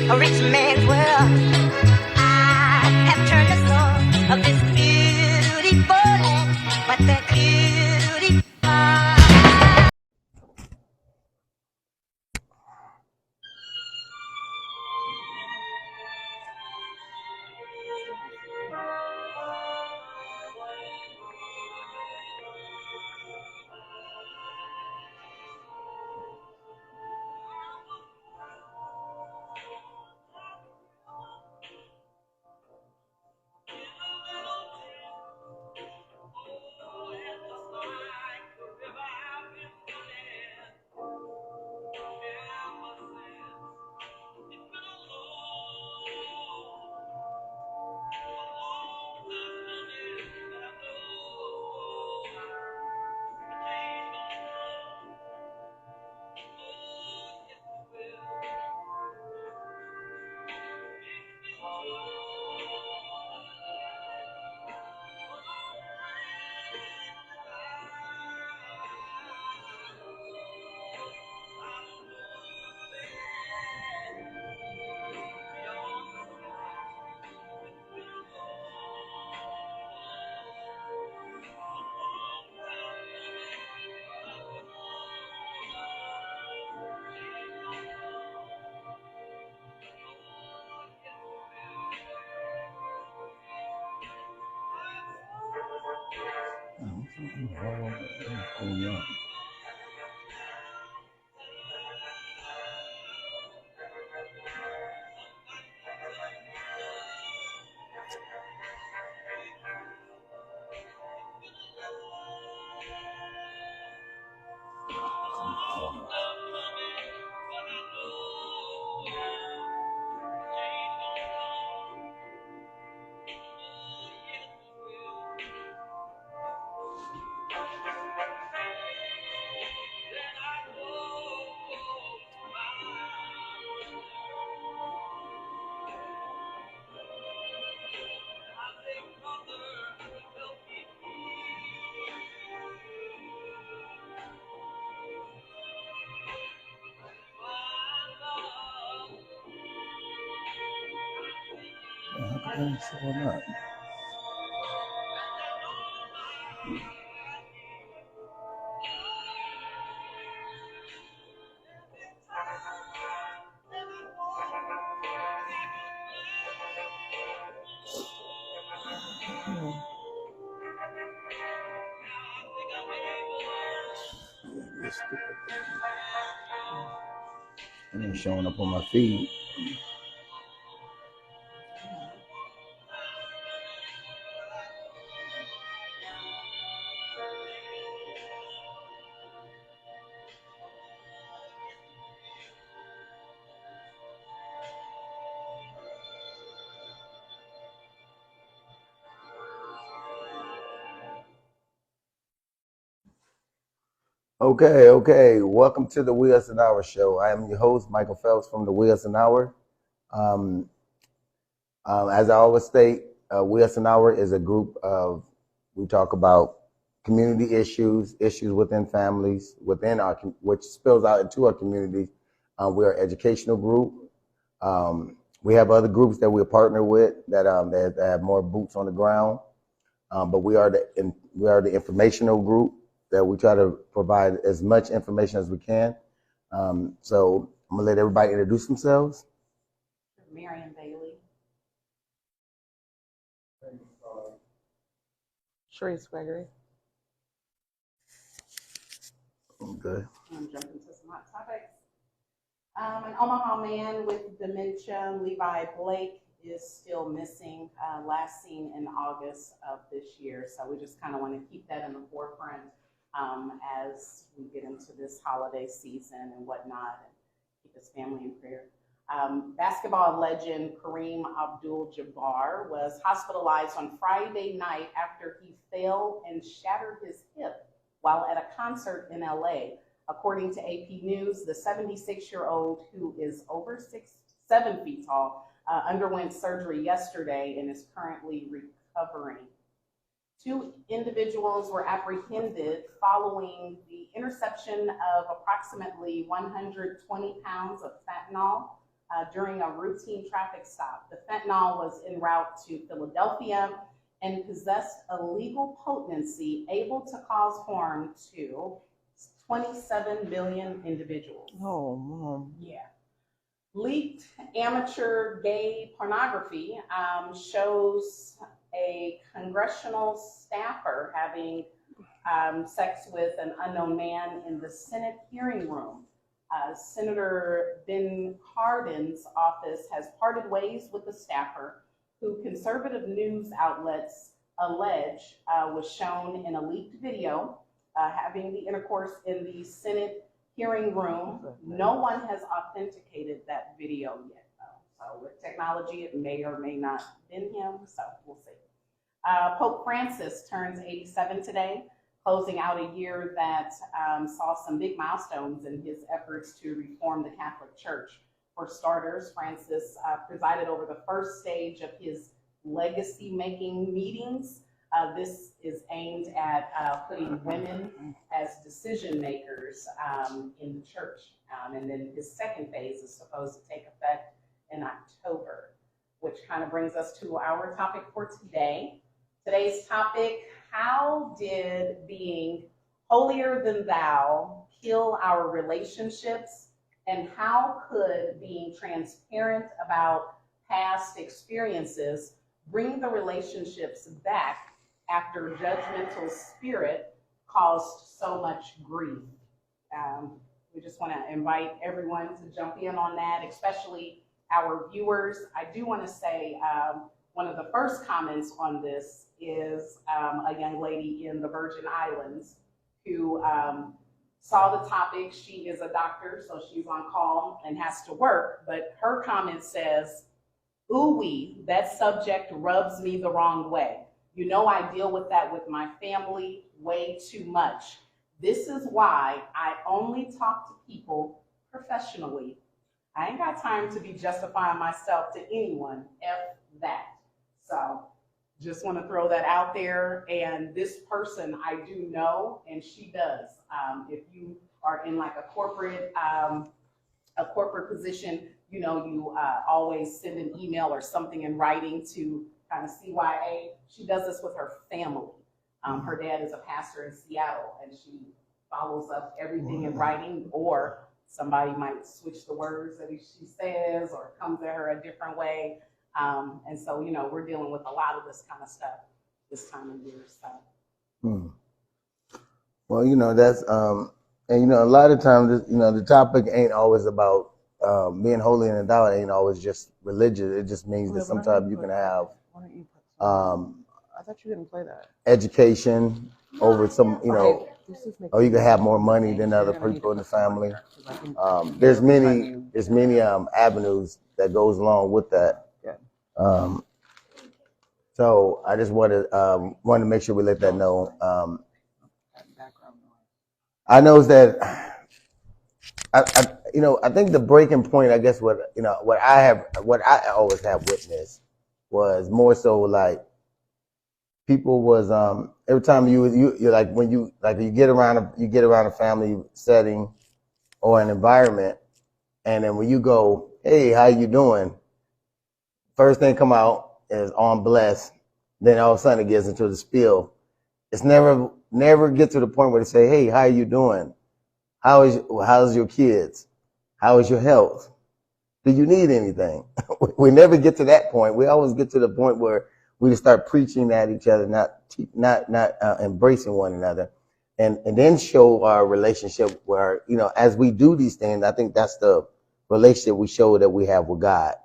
a rich man's world. I have turned the soul of this beautiful land, but that beautiful. It ain't showing up on my feed. Okay. Welcome to the WUAO show. I am your host, Michael Phelps from the WUAO. As I always state, WUAO is a group of, we talk about community issues within families, which spills out into our communities. We are an educational group. We have other groups that we're partnered with that have more boots on the ground. But we are the informational group that we try to provide as much information as we can. So I'm gonna let everybody introduce themselves. Marion Bailey. Sharice Gregory. Okay. I'm jumping into some hot topics. An Omaha man with dementia, Levi Blake, is still missing, last seen in August of this year. So we just kind of want to keep that in the forefront as we get into this holiday season and whatnot, and keep his family in prayer. Basketball legend Kareem Abdul-Jabbar was hospitalized on Friday night after he fell and shattered his hip while at a concert in LA. According to AP News, the 76-year-old, who is over 7 feet tall, underwent surgery yesterday and is currently recovering. 2 individuals were apprehended following the interception of approximately 120 pounds of fentanyl during a routine traffic stop. The fentanyl was en route to Philadelphia and possessed a legal potency able to cause harm to 27 million individuals. Oh, Mom. Yeah. Leaked amateur gay pornography shows a congressional staffer having sex with an unknown man in the Senate hearing room. Senator Ben Cardin's office has parted ways with the staffer, who conservative news outlets allege was shown in a leaked video having the intercourse in the Senate hearing room. No one has authenticated that video yet, though. So with technology, it may or may not have been him, so we'll see. Pope Francis turns 87 today, closing out a year that saw some big milestones in his efforts to reform the Catholic Church. For starters, Francis presided over the first stage of his legacy-making meetings. This is aimed at putting women as decision makers in the church. And then his second phase is supposed to take effect in October, which kind of brings us to our topic for today. Today's topic: how did being holier than thou kill our relationships, and how could being transparent about past experiences bring the relationships back after judgmental spirit caused so much grief? We just want to invite everyone to jump in on that, especially our viewers. I do want to say one of the first comments on this is a young lady in the Virgin Islands who saw the topic. She is a doctor, so she's on call and has to work, but her comment says, "Ooh-wee, that subject rubs me the wrong way. You know, I deal with that with my family way too much. This is why I only talk to people professionally. I ain't got time to be justifying myself to anyone. F that." So just want to throw that out there. And this person I do know, and she does. If you are in like a corporate position, you know, you always send an email or something in writing to kind of CYA. She does this with her family. Her dad is a pastor in Seattle, and she follows up everything in writing, or somebody might switch the words that she says or comes at her a different way. And so, you know, we're dealing with a lot of this kind of stuff this time of year. So. Well, you know, that's, and, you know, a lot of times, you know, the topic ain't always about being holy and thou. It ain't always just religious. It just means that sometimes you can have I thought you didn't play that. Education over some, you know, or you can have more money than other people in the family. There's many avenues that goes along with that. So I just wanted to make sure we let that know. I know that I think the breaking point, I guess, what I always have witnessed was more so like people was every time you're like when you get around a family setting or an environment, and then when you go, "Hey, how you doing?" First thing come out is "on bless," then all of a sudden it gets into the spiel. It's never get to the point where they say, "Hey, how you doing? How's your kids? How is your health? Do you need anything?" We never get to that point. We always get to the point where we just start preaching at each other, not embracing one another, and then show our relationship where, you know, as we do these things, I think that's the relationship we show that we have with God,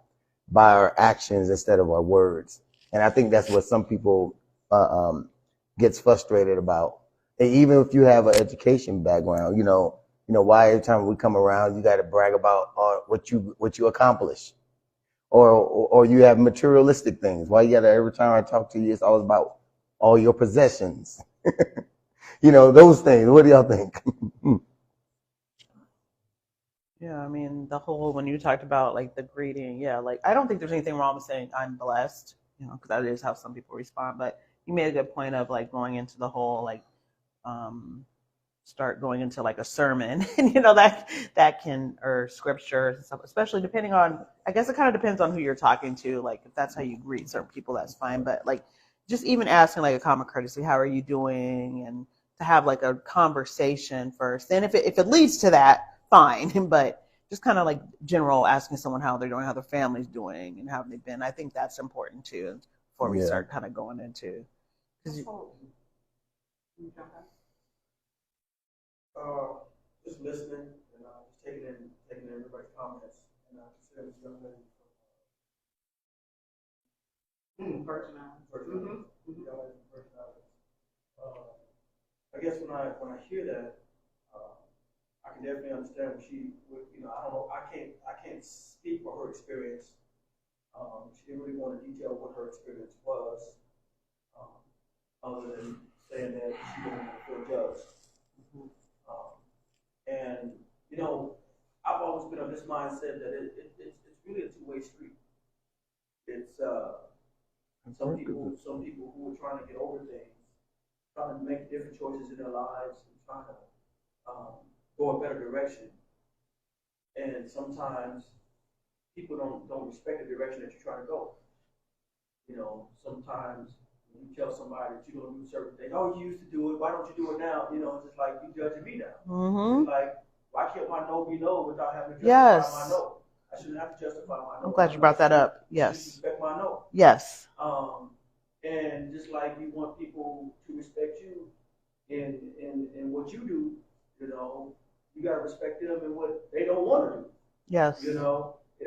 by our actions instead of our words. And I think that's what some people gets frustrated about. And even if you have an education background, you know, why every time we come around, you got to brag about what you accomplish, or you have materialistic things. Why you got to, every time I talk to you, it's always about all your possessions. You know, those things. What do y'all think? Yeah, I mean, the whole, when you talked about like the greeting, yeah, like I don't think there's anything wrong with saying "I'm blessed," you know, because that is how some people respond. But you made a good point of like going into the whole like start going into like a sermon, and that can, or scripture and stuff, especially depending on, I guess it kind of depends on who you're talking to. Like if that's how you greet certain people, that's fine. But like just even asking like a common courtesy, how are you doing, and to have like a conversation first. And if it leads to that, fine. But just kind of like general asking someone how they're doing, how their family's doing, and how they've been. I think that's important too before we start kind of going into. Just listening and just taking in everybody's comments and considering this young lady from personality. I guess when I hear that, I can definitely understand what I don't know. I can't speak for her experience. She didn't really want to detail what her experience was, other than saying that she didn't want to feel judged. And I've always been of this mindset that it's really a two-way street. It's some people who are trying to get over things, trying to make different choices in their lives, and trying to go a better direction. And sometimes people don't respect the direction that you're trying to go. Sometimes when you tell somebody that you're going to do certain things, oh, you used to do it, why don't you do it now? It's just like you judging me now. It's like, why can't my no be no without having to justify my no? I shouldn't have to justify my no. I'm glad you brought that up. Yes. Respect my no. Yes. And just like you want people to respect you in what you do, you gotta respect them in what they don't want to do. Yes. It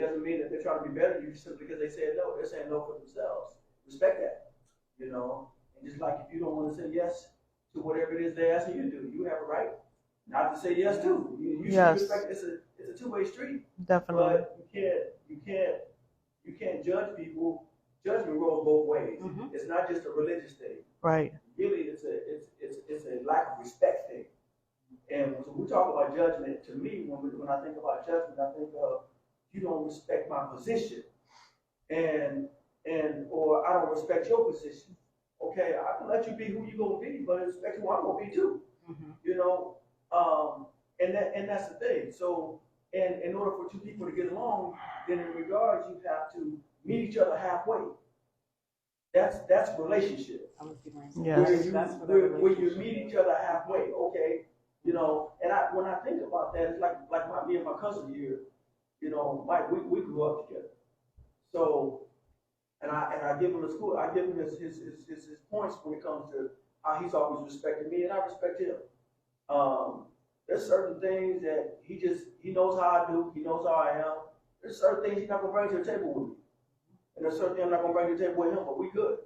doesn't mean that they're trying to be better than you simply because they said no. They're saying no for themselves. Respect that. And just like if you don't want to say yes to whatever it is they're asking you to do, you have a right not to say yes to. You should respect. It's a two-way street. Definitely. But you can't judge people. Judgment goes both ways. Mm-hmm. It's not just a religious thing. Right. Really, it's a lack of respect thing. And when we talk about judgment, to me, when I think about judgment, I think of you don't respect my position, or I don't respect your position. Okay, I can let you be who you're gonna be, but I respect who I'm gonna be too. Mm-hmm. And that's the thing. So, and in order for two people to get along, then in regards you have to meet each other halfway. That's relationship. Yes. Where you meet each other halfway. Okay, and when I think about that, it's like me and my cousin here. Mike, we grew up together. So, and I give him his points when it comes to how he's always respected me, and I respect him. There's certain things that he knows how I do, he knows how I am. There's certain things he's not gonna bring to the table with me, and there's certain things I'm not gonna bring to the table with him. But we good.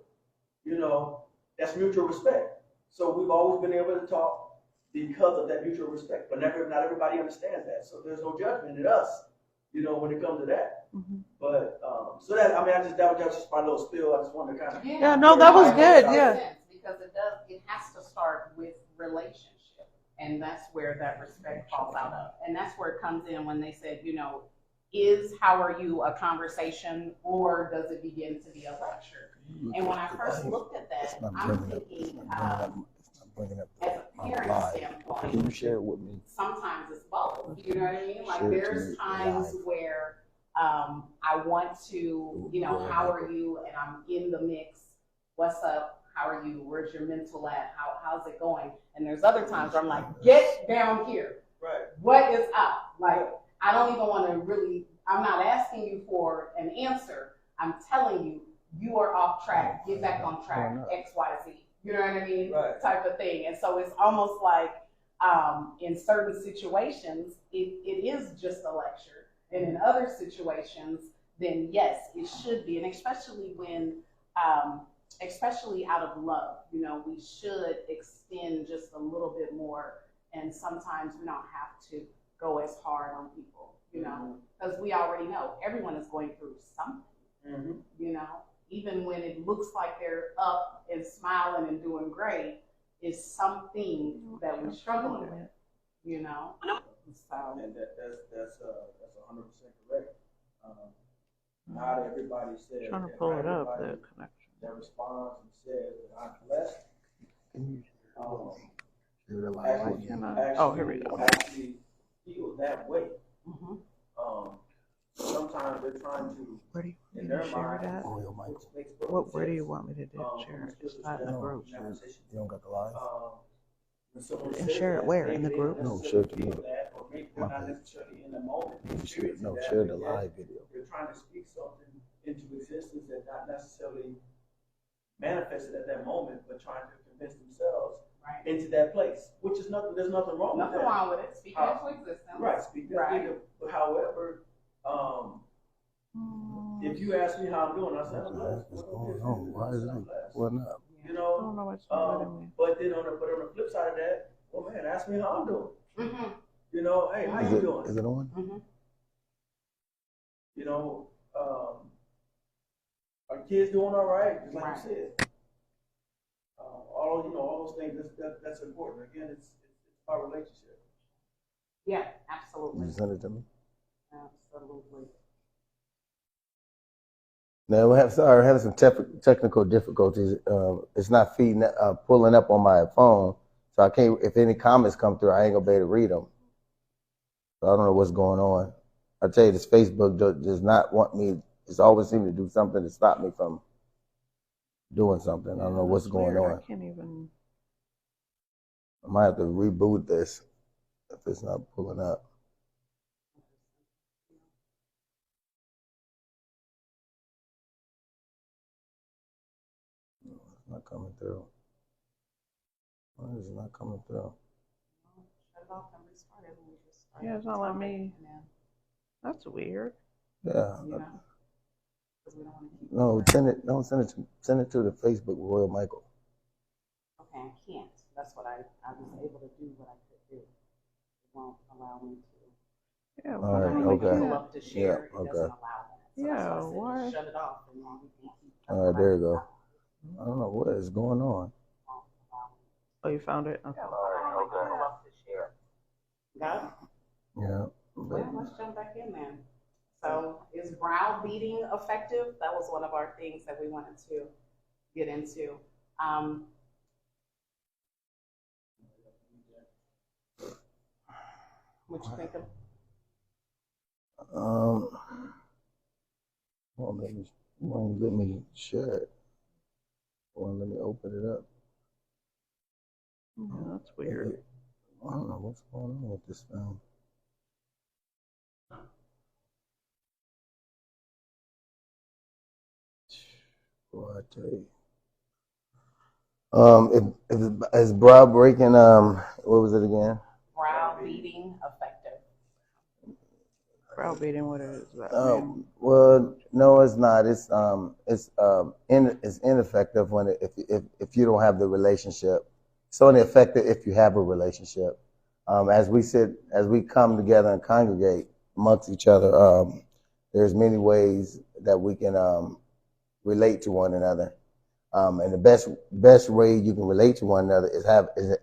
That's mutual respect. So we've always been able to talk because of that mutual respect. But not everybody understands that. So there's no judgment in us, when it comes to that. Mm-hmm. But so that that was just my little spill. I just wanted to kind of that was good. Yeah, because it has to start with relationship, and that's where that respect falls out of, and that's where it comes in when they said, is how are you a conversation, or does it begin to be a lecture? And when I first looked at that, I'm thinking, as a parent standpoint, can you share it with me? Sometimes it's both. You know what I mean? Like there's times where I want to, how are you? And I'm in the mix. What's up? How are you? Where's your mental at? How's it going? And there's other times where I'm like, get down here. Right. What is up? Like, I don't even want to really, I'm not asking you for an answer. I'm telling you, you are off track. Get back on track. X, Y, Z. You know what I mean? Right. Type of thing. And so it's almost like in certain situations, it is just a lecture. And in other situations, then yes, it should be. And especially when, especially out of love, we should extend just a little bit more. And sometimes we don't have to go as hard on people, because we already know everyone is going through something, even when it looks like they're up and smiling and doing great, is something that we're struggling with, So. And that's 100% correct. Not everybody says. Trying to pull it up. The connection. That responds and says that I'm blessed. Oh, here we go. Actually feel that way. Mhm. Sometimes they're trying to, Where do you in want me their to share mind, that? which makes perfect Where do you sense. want me to share it? Just not in the group. You don't got the live? When someone And says share it that, where? maybe In the they group? don't No, necessarily share it to feel me. that, or maybe they're not necessarily in the moment experiencing No, that, share the but yet live video. they're trying to speak something into existence that not necessarily manifested at that moment, but trying to convince themselves Right. into that place, which is nothing. There's nothing wrong with Nothing that. wrong with it. Speaking into existence. Right. Speaking Right. into, however, if you ask me how I'm doing, I say I'm blessed. What's going on? Why is it? What up? You I don't know what's wrong with me. but then on the flip side of that, well, man, ask me how I'm doing. Mhm. You know, hey, how you doing? Is it on? Mhm. You know, are kids doing all right? Just like Right. you said. All those things. That's important. Again, it's our relationship. Yeah, You absolutely. send it to me. Absolutely. No, we're having some technical difficulties. It's not pulling up on my phone, so I can't. If any comments come through, I ain't gonna be able to read them. So I don't know what's going on. I tell you, this Facebook does not want me. It's always seems to do something to stop me from doing something. I don't know what's going on. I can't even. I might have to reboot this if it's not pulling up. It's not coming through. Why is it not coming through? Shut it off and restart it. And we just start Yeah, it's not letting me. and then, That's weird. Yeah. you know, 'cause we don't want to keep. No, send it to the Facebook Royal Michael. Okay, I can't. That's what I was able to do what I could do. It won't allow me to. Yeah. All right, When we okay. pull up to share, it Yeah, doesn't okay. allow that. So Yeah, that's why I said why? just shut it off and then we can keep. All right, there you go. I don't know what is going on. Oh, you found it? Okay. All right, okay. Pull up to share. Got it? Yeah. Yeah, let's jump back in then. So is browbeating effective? That was one of our things that we wanted to get into. What you think of? Won't let me share it. Won't let me open it up. Yeah, that's weird. I don't know what's going on with this thing. Boy, I tell you. Is brow breaking, what was it again? Browbeating effective. Browbeating, what is that? Well, no, it's not. It's ineffective when if you don't have the relationship. It's only effective if you have a relationship. As we come together and congregate amongst each other, there's many ways that we can relate to one another. And the best way you can relate to one another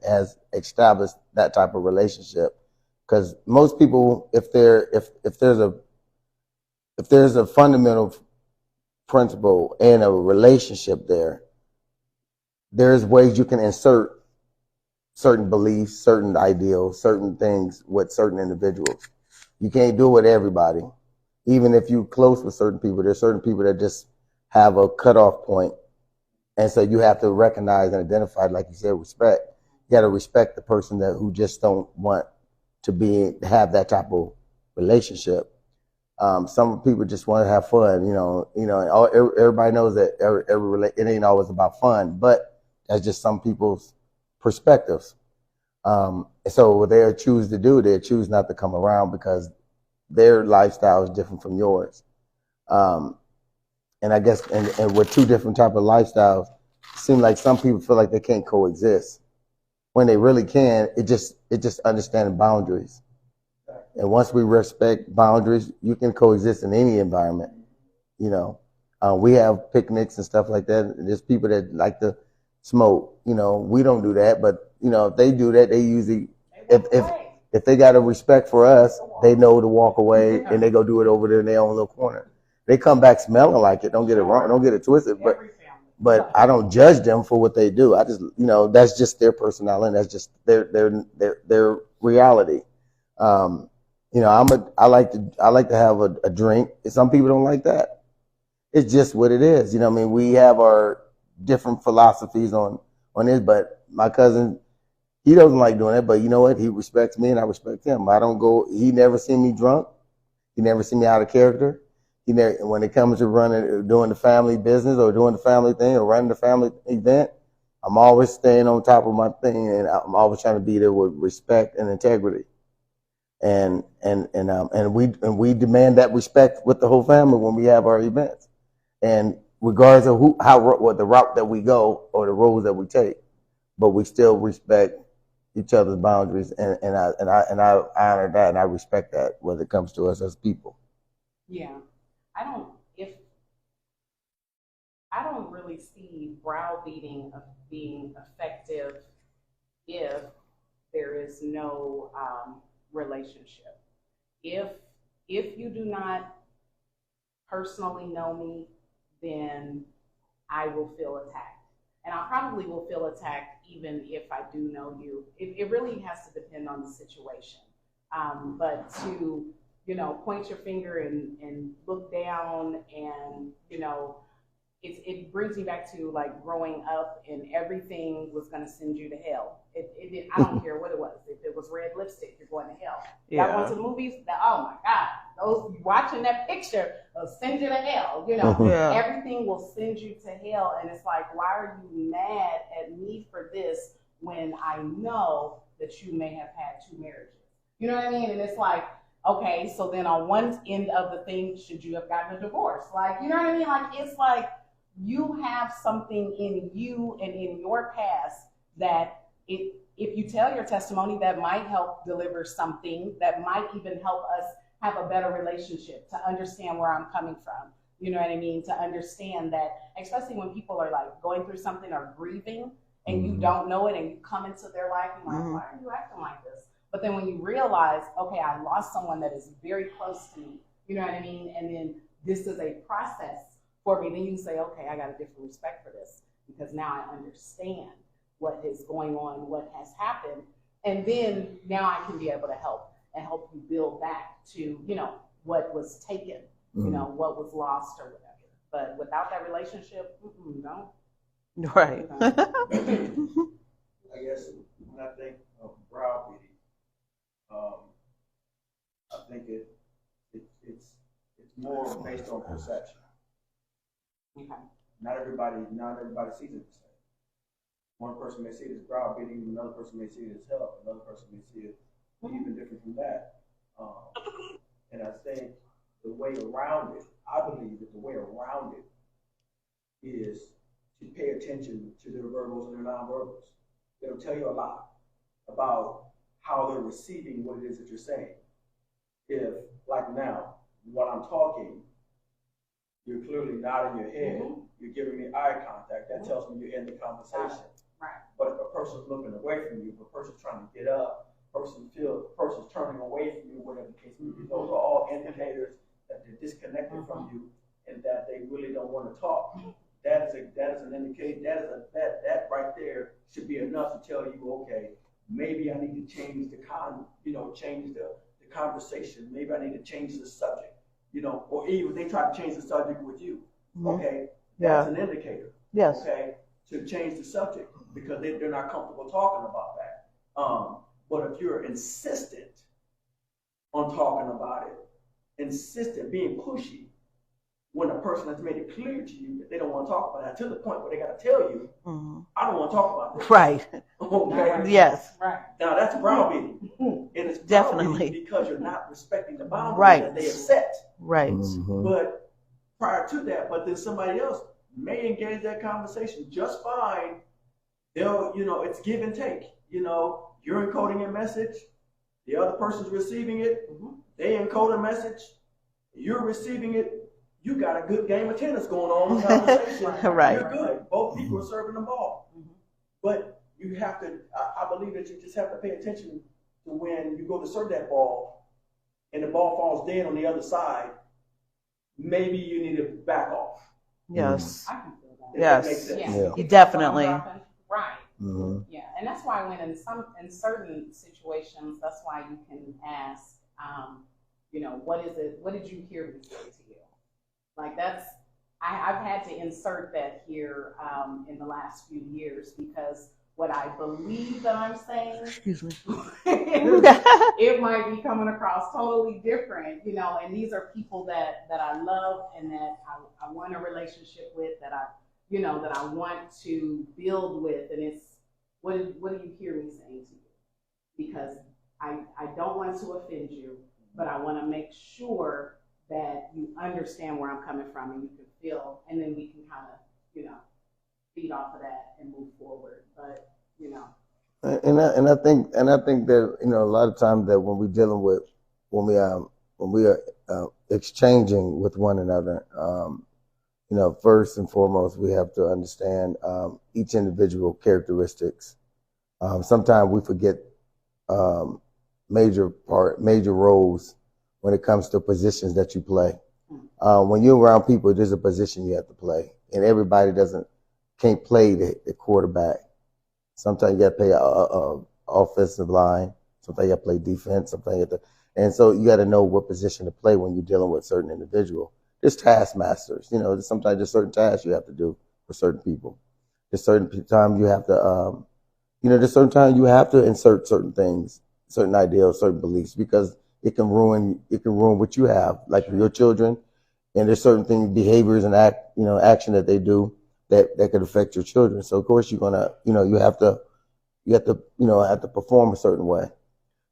has established that type of relationship. Because most people, if there's a fundamental principle and a relationship there's ways you can insert certain beliefs, certain ideals, certain things with certain individuals. You can't do it with everybody. Even if you're close with certain people, there's certain people that just have a cutoff point. And so you have to recognize and identify, like you said, respect. You got to respect the person who just don't want to have that type of relationship. Some people just want to have fun, everybody knows that it ain't always about fun, but that's just some people's perspectives. So what they choose to do, they choose not to come around because their lifestyle is different from yours. And I guess, and with two different type of lifestyles, it seems like some people feel like they can't coexist when they really can. It just understanding boundaries. And once we respect boundaries, you can coexist in any environment. We have picnics and stuff like that. There's people that like to smoke. We don't do that, but if they do that, they usually, if they got a respect for us, they know to walk away and they go do it over there in their own little corner. They come back smelling like it. Don't get it wrong. Don't get it twisted. But but I don't judge them for what they do. I just, that's just their personality. That's just their reality. I like to have a drink. Some people don't like that. It's just what it is. We have our different philosophies on it, but my cousin, he doesn't like doing it, but you know what? He respects me and I respect him. He never seen me drunk. He never seen me out of character. When it comes to doing the family business or doing the family thing or running the family event, I'm always staying on top of my thing, and I'm always trying to be there with respect and integrity. And we demand that respect with the whole family when we have our events, and regardless of what the route that we go or the roads that we take, but we still respect each other's boundaries, and I honor that and I respect that when it comes to us as people. Yeah. I don't really see browbeating of being effective if there is no relationship. If you do not personally know me, then I will feel attacked. And I probably will feel attacked even if I do know you. It really has to depend on the situation. But to, point your finger and look down and, it brings me back to like growing up and everything was going to send you to hell. I don't care what it was. If it was red lipstick, you're going to hell. Yeah. I went to the movies. Oh my God, those watching that picture will send you to hell. Yeah. Everything will send you to hell. And it's like, why are you mad at me for this when I know that you may have had 2 marriages? You know what I mean? And it's like, okay, so then on one end of the thing, should you have gotten a divorce? Like, you know what I mean? Like, it's like you have something in you and in your past that if you tell your testimony, that might help deliver something that might even help us have a better relationship, to understand where I'm coming from. You know what I mean? To understand that, especially when people are like going through something or grieving and you don't know it and you come into their life and like, why are you acting like this? But then when you realize, okay, I lost someone that is very close to me, you know what I mean? And then this is a process for me. Then you say, okay, I got a different respect for this because now I understand what is going on, what has happened. And then now I can be able to help you build back to, what was taken, what was lost or whatever. But without that relationship, no. Right. I guess when I think of browbeating, I think it's more based on perception. Okay. Not everybody sees it the same. One person may see it as browbeating, another person may see it as help, another person may see it even different from that. And I think the way around it, I believe that the way around it is to pay attention to their verbals and their nonverbals. It'll tell you a lot about how they're receiving what it is that you're saying. If, like now, while I'm talking, you're clearly nodding your head, you're giving me eye contact, that tells me you're in the conversation. Right. But if a person's looking away from you, if a person's trying to get up, person's turning away from you, whatever the case may be, those are all indicators that they're disconnected from you and that they really don't want to talk. That is an indicator. That right there should be enough to tell you, okay, maybe I need to change change the conversation. Maybe I need to change the subject, or even they try to change the subject with you. Okay, that's an indicator. Yes. Okay, to change the subject because they're not comfortable talking about that. But if you're insistent on talking about it, being pushy, when a person has made it clear to you that they don't want to talk about it, to the point where they got to tell you, I don't want to talk about this. Right. Okay. Yes. Right. Now that's browbeating, and it's Definitely because you're not respecting the boundaries that they have set. Right. But prior to that, then somebody else may engage that conversation just fine. They'll, it's give and take. You're encoding a message, the other person's receiving it. They encode a message, you're receiving it. You got a good game of tennis going on in the conversation. Right. You're good. Both people are serving the ball. But you have to, I believe that you just have to pay attention to when you go to serve that ball and the ball falls dead on the other side, maybe you need to back off. Yes. I can feel If that makes Yes. sense. Yeah. Yeah. You Definitely. Right. Mhm. Yeah, and that's why when in certain situations, that's why you can ask, what is it? What did you hear me say to you? Like I've had to insert that here in the last few years because what I believe that I'm saying, Excuse me. it might be coming across totally different, and these are people that I love and that I want a relationship with, that I want to build with, and it's what do you hear me saying to you? Because I don't want to offend you, but I want to make sure that you understand where I'm coming from and you can feel, and then we can kind of, feed off of that and move forward. But, And I think that a lot of times that when we're dealing with when we are exchanging with one another, first and foremost we have to understand each individual characteristics. Sometimes we forget major roles when it comes to positions that you play. When you're around people, there's a position you have to play, and everybody can't play the quarterback. Sometimes you got to play a offensive line. Sometimes you got to play defense. Sometimes you have to, and so you got to know what position to play when you're dealing with certain individual. There's taskmasters. Sometimes there's certain tasks you have to do for certain people. There's certain times you have to, there's certain times you have to insert certain things, certain ideals, certain beliefs, because it can ruin what you have, like your children. And there's certain things, behaviors and action that they do that could affect your children. So of course you're gonna, you have to perform a certain way.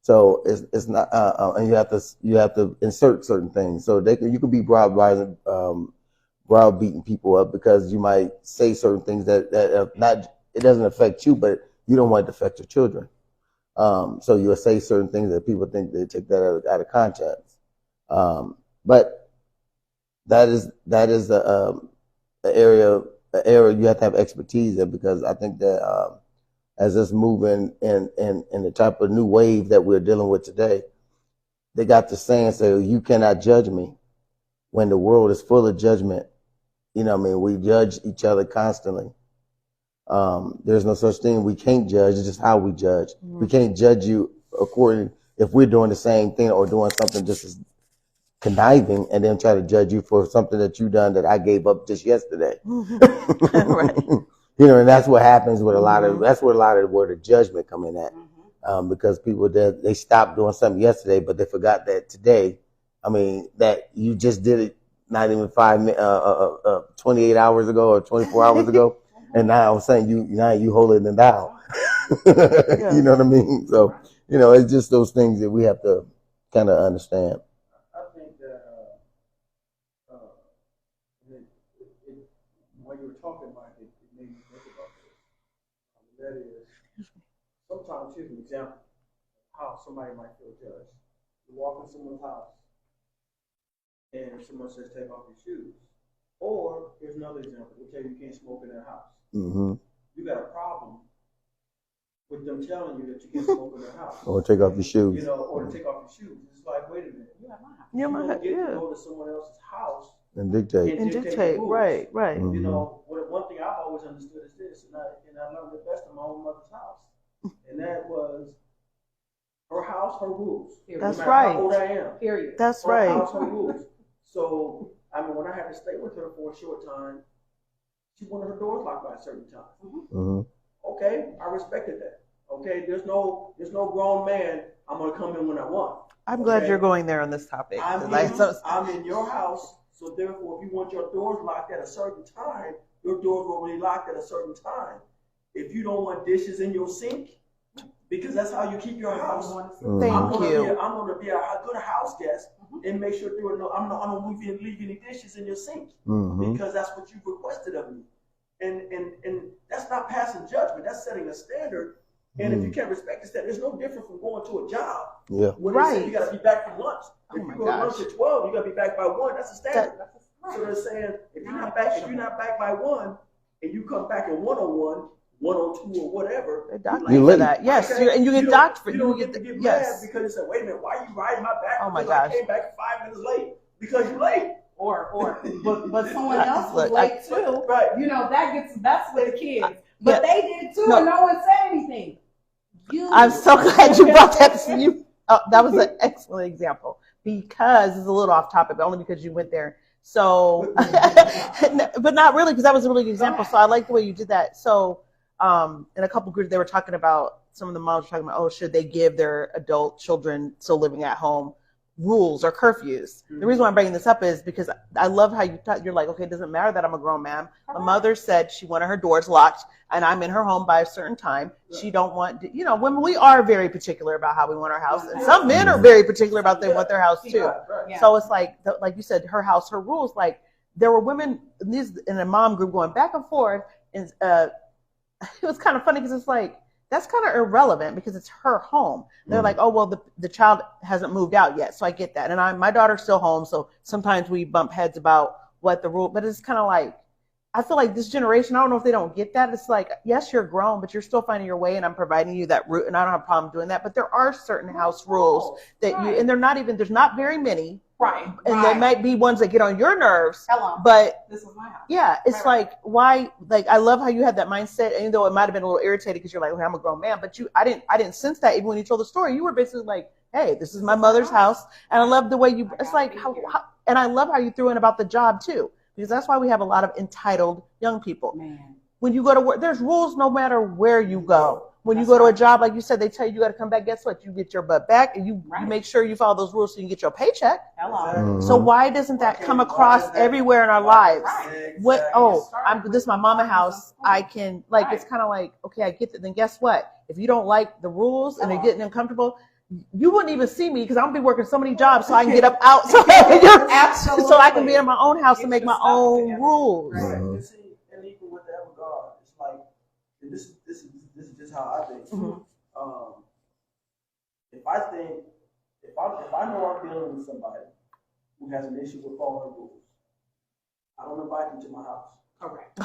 So it's not, and you have to insert certain things. So you could be browbeating people up because you might say certain things that it doesn't affect you, but you don't want it to affect your children. So you'll say certain things that people think they take that out of context. But that is an area you have to have expertise in, because I think that as this moving in the type of new wave that we're dealing with today, they got the saying, say, you cannot judge me, when the world is full of judgment. We judge each other constantly. There's no such thing. We can't judge. It's just how we judge. Mm-hmm. We can't judge you according if we're doing the same thing or doing something just as conniving, and then try to judge you for something that you done that I gave up just yesterday. Mm-hmm. Right. And that's what happens with that's where a lot of word of judgment come in at. Mm-hmm. Because people they stopped doing something yesterday, but they forgot that today, that you just did it not even 28 hours ago or 24 hours ago. And now I'm saying you holier-than-thou. Yeah. You know what I mean? So, it's just those things that we have to kind of understand. I think that when you were talking about it, it made me think about this. That is, sometimes here's an example of how somebody might feel judged. You walk in someone's house and someone says, take off your shoes. Or here's another example. They tell you can't smoke in their house. Mm-hmm. You got a problem with them telling you that you can't smoke in their house. Or take off your shoes. Or to take off your shoes. It's like, wait a minute. You don't get to go to someone else's house and dictate. Right. Mm-hmm. One thing I've always understood is this, and I learned the best in my own mother's house, and that was her house, her rules. That's no matter right. How old I am. Period. That's her right. House, her rules. So when I had to stay with her for a short time, she wanted her doors locked by a certain time. Mm-hmm. Okay, I respected that. Okay, there's no grown man. I'm gonna come in when I want. I'm glad you're going there on this topic. I'm in your house, so therefore, if you want your doors locked at a certain time, your doors will be locked at a certain time. If you don't want dishes in your sink, because that's how you keep your house. Thank you. I'm gonna be a good house guest and make sure I'm not gonna leave any dishes in your sink, because that's what you requested of me. And that's not passing judgment. That's setting a standard. And if you can't respect the standard, there's no different from going to a job. Yeah. Where they say you got to be back from lunch. If you go to lunch at 12, you got to be back by 1. That's the standard. So they're saying if you're not back by 1, and you come back at 101, 102, or whatever, you're late. That. Yes, okay, and you get docked for you don't get to get mad because you say, wait a minute, why are you riding my back? Oh my because gosh. I came back 5 minutes late because you're late. but someone else was Look, late too. Right. You know, that's with the kids. But Yeah. they did it too, No. and no one said anything. I'm so glad you brought that. That was an excellent example because it's a little off topic, but only because you went there. So, but not really, because that was a really good example. So I like the way you did that. So, in a couple groups, they were talking about, some of the moms were talking about, oh, should they give their adult children still living at home rules or curfews? The reason why I'm bringing this up is because I love how you're like, okay, it doesn't matter that I'm a grown man. My mother said she wanted her doors locked and I'm in her home by a certain time. She don't want, women, we are very particular about how we want our house. And some men are very particular about they want their house too. Yeah. So it's like you said, her house, her rules. Like there were women in a mom group going back and forth. And it was kind of funny because it's like, that's kind of irrelevant because it's her home. They're like, oh, well, the child hasn't moved out yet. So I get that. And my daughter's still home. So sometimes we bump heads about what the rule, but it's kind of like, I feel like this generation, I don't know if they don't get that. It's like, yes, you're grown, but you're still finding your way and I'm providing you that route and I don't have a problem doing that. But there are certain house rules that and there's not very many. Right. And there might be ones that get on your nerves. Hello. But this is my house. yeah, it's like, why, like, I love how you had that mindset, even though it might have been a little irritated because you're like, okay, I'm a grown man, but I didn't sense that even when you told the story. You were basically like, hey, this is my mother's house. And I love the way it's like, and I love how you threw in about the job too, because that's why we have a lot of entitled young people. Man. When you go to work, there's rules no matter where you go. When you go to a job, like you said, they tell you got to come back. Guess what? You get your butt back and you make sure you follow those rules so you can get your paycheck. Hello. So why doesn't that come across everywhere in our lives? What? Oh, this is my mama house. I can, like, it's kind of like, okay, I get that. Then guess what? If you don't like the rules and they're getting uncomfortable, you wouldn't even see me because I'm gonna be working so many jobs so I can get up out so I can be in my own house and make my own rules. Right. You see, and even with that regard, it's like, and this is just how I think. If I know I'm dealing with somebody who has an issue with following rules, I don't invite them to my house. Correct.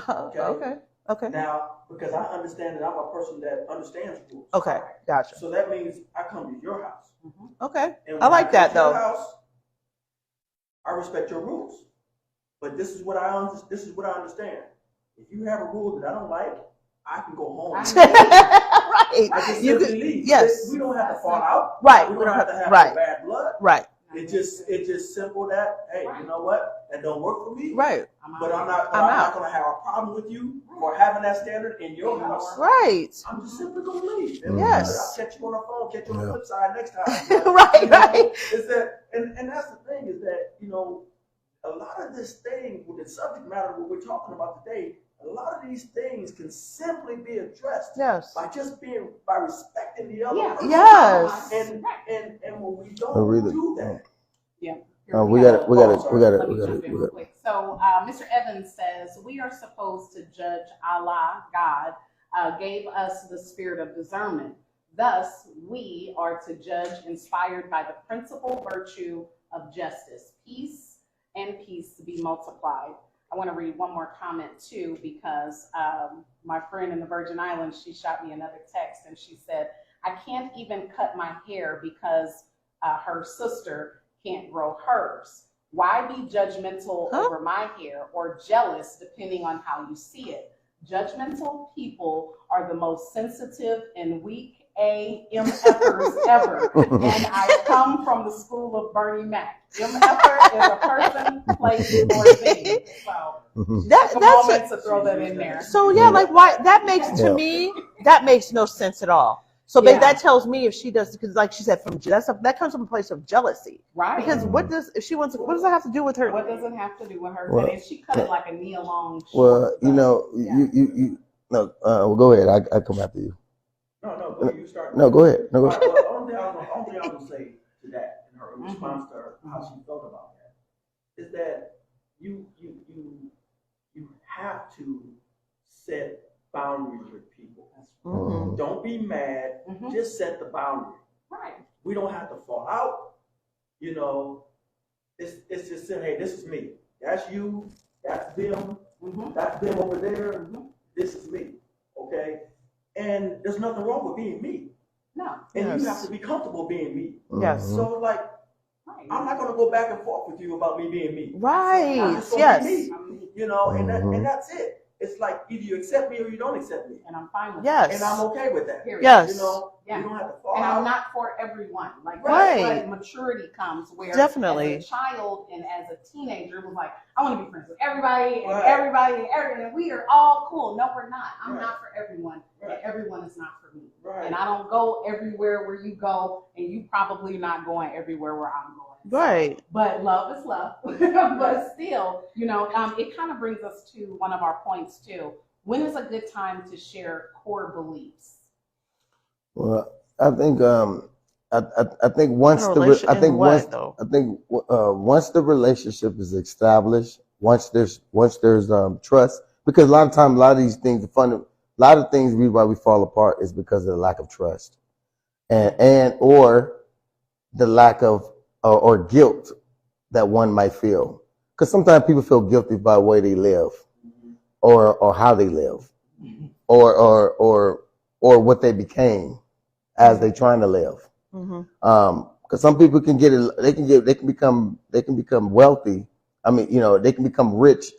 Okay. Now, because I understand that I'm a person that understands rules. Okay. Gotcha. So that means I come to your house. Okay. And I when like that come to though. your house, I respect your rules. But this is what I understand. If you have a rule that I don't like, I can go home. Right. I can simply leave. Yes. We don't have to fall out. Right. We don't have to have bad blood. Right. It's just simple that, hey, you know what? That don't work for me. Right. But I'm not gonna have a problem with you for having that standard in your house. Right. I'm just simply gonna leave. Yes. I'll catch you on the phone, catch you on the flip side next time. Right. Is that and that's the thing is that, a lot of this thing with the subject matter what we're talking about today, a lot of these things can simply be addressed by respecting the other person. Yes. And when we don't do that. Yeah. We got it. So, Mr. Evans says, we are supposed to judge Allah, God, gave us the spirit of discernment. Thus, we are to judge inspired by the principal virtue of justice, peace, and peace to be multiplied. I want to read one more comment too, because my friend in the Virgin Islands, she shot me another text and she said, I can't even cut my hair because her sister can't grow hers. Why be judgmental over my hair or jealous depending on how you see it? Judgmental people are the most sensitive and weak MFers ever. And I come from the school of Bernie Mac. MFer is a person, place, or thing. So that's a moment to throw that in there. So yeah, like why that makes to me that makes no sense at all. So that tells me if she does, because like she said, that comes from a place of jealousy, right? Because what does that have to do with her? What does it have to do with her? Well, and she cut it like a knee long. Well, well, go ahead. I come after you. No, you start. No, go ahead. No, go ahead. The only thing I was gonna say to that in her response to her, how she felt about that is that you have to set boundaries with people. Mm-hmm. Don't be mad. Mm-hmm. Just set the boundary. Right. We don't have to fall out. It's just saying, hey, this is me. That's you. That's them. Mm-hmm. That's them over there. Mm-hmm. This is me. Okay. And there's nothing wrong with being me. No. And you have to be comfortable being me. Yes. So Right. I'm not going to go back and forth with you about me being me. Right. I'm just gonna Yes. be me, you know, and that's it. It's like either you accept me or you don't accept me. And I'm fine with Yes. that. And I'm okay with that. Period. Yes. You know, Yeah. you don't have to fall And out. I'm not for everyone. Like Right. that's what maturity comes where Definitely. as a child and as a teenager was like, I want to be friends with everybody and Right. everybody and everything. And we are all cool. No, we're not. I'm Right. not for everyone. Right. And everyone is not for me. Right. And I don't go everywhere where you go, and you probably not going everywhere where I'm going. Right. But love is love. But still, you know, it kind of brings us to one of our points too. When is a good time to share core beliefs? Well, I think I think once In a the relation- I think in what, once though? I think once the relationship is established, once there's trust, because a lot of times a lot of these things, a lot of things why we fall apart is because of the lack of trust, and or the lack of or guilt that one might feel, because sometimes people feel guilty by the way they live, or how they live, or what they became as they trying to live. Mm-hmm. Because some people can they can become wealthy. I mean, you know, they can become rich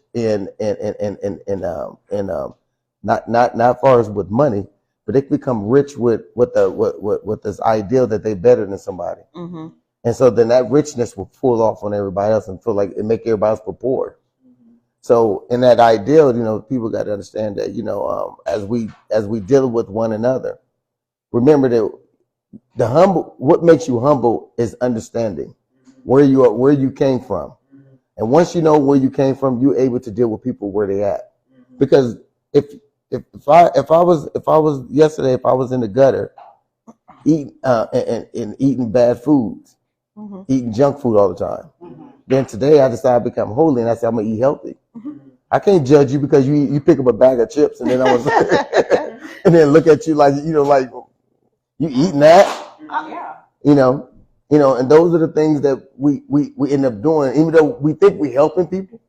not far as with money, but they can become rich with this ideal that they're better than somebody. Mm-hmm. And so then that richness will pull off on everybody else and feel like it make everybody else feel poor. So in that ideal, you know, people got to understand that, you know, as we deal with one another, remember that what makes you humble is understanding where you came from. And once you know where you came from, you're able to deal with people where they at. Because if I was yesterday, if I was in the gutter eating and eating bad foods, Mm-hmm. eating junk food all the time, Mm-hmm. then today I decided to become holy and I said I'm gonna eat healthy. Mm-hmm. I can't judge you because you pick up a bag of chips and then I was and then look at you like, you know, like you eating that, Yeah. you know, and those are the things that we end up doing, even though we think we helping people,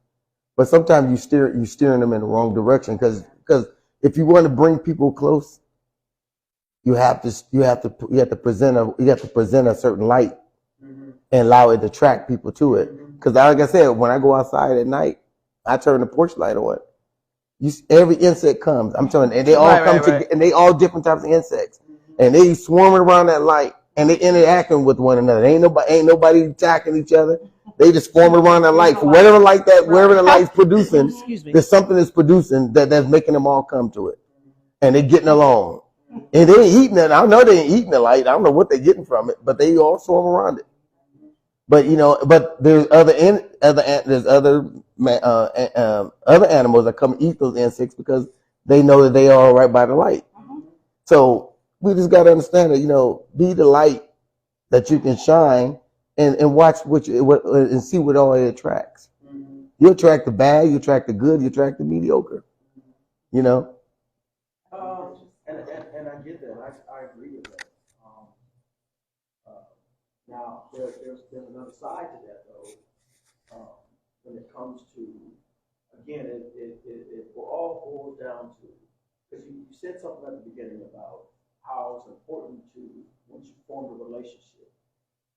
but sometimes you steering them in the wrong direction, because if you want to bring people close, you have to present a certain light and allow it to attract people to it. Because like I said, when I go outside at night, I turn the porch light on. Every insect comes. I'm telling you, and they all come together, and they all different types of insects, and they swarming around that light, and they interacting with one another. Ain't nobody attacking each other. They just swarming around that light for whatever the light's producing. Excuse me. There's something that's producing that's making them all come to it, and they getting along. And they ain't eating it. I know they ain't eating the light. I don't know what they're getting from it, but they all swarm around it. But you know, there's other animals that come eat those insects because they know that they are all right by the light. So we just got to understand that, you know, be the light that you can shine and watch and see what all it attracts. You attract the bad, you attract the good, you attract the mediocre. You know. And I get that. I agree with that. Now there's another side to that though. When it comes to, again, it all boils down to, because you said something at the beginning about how it's important to, once you form a relationship.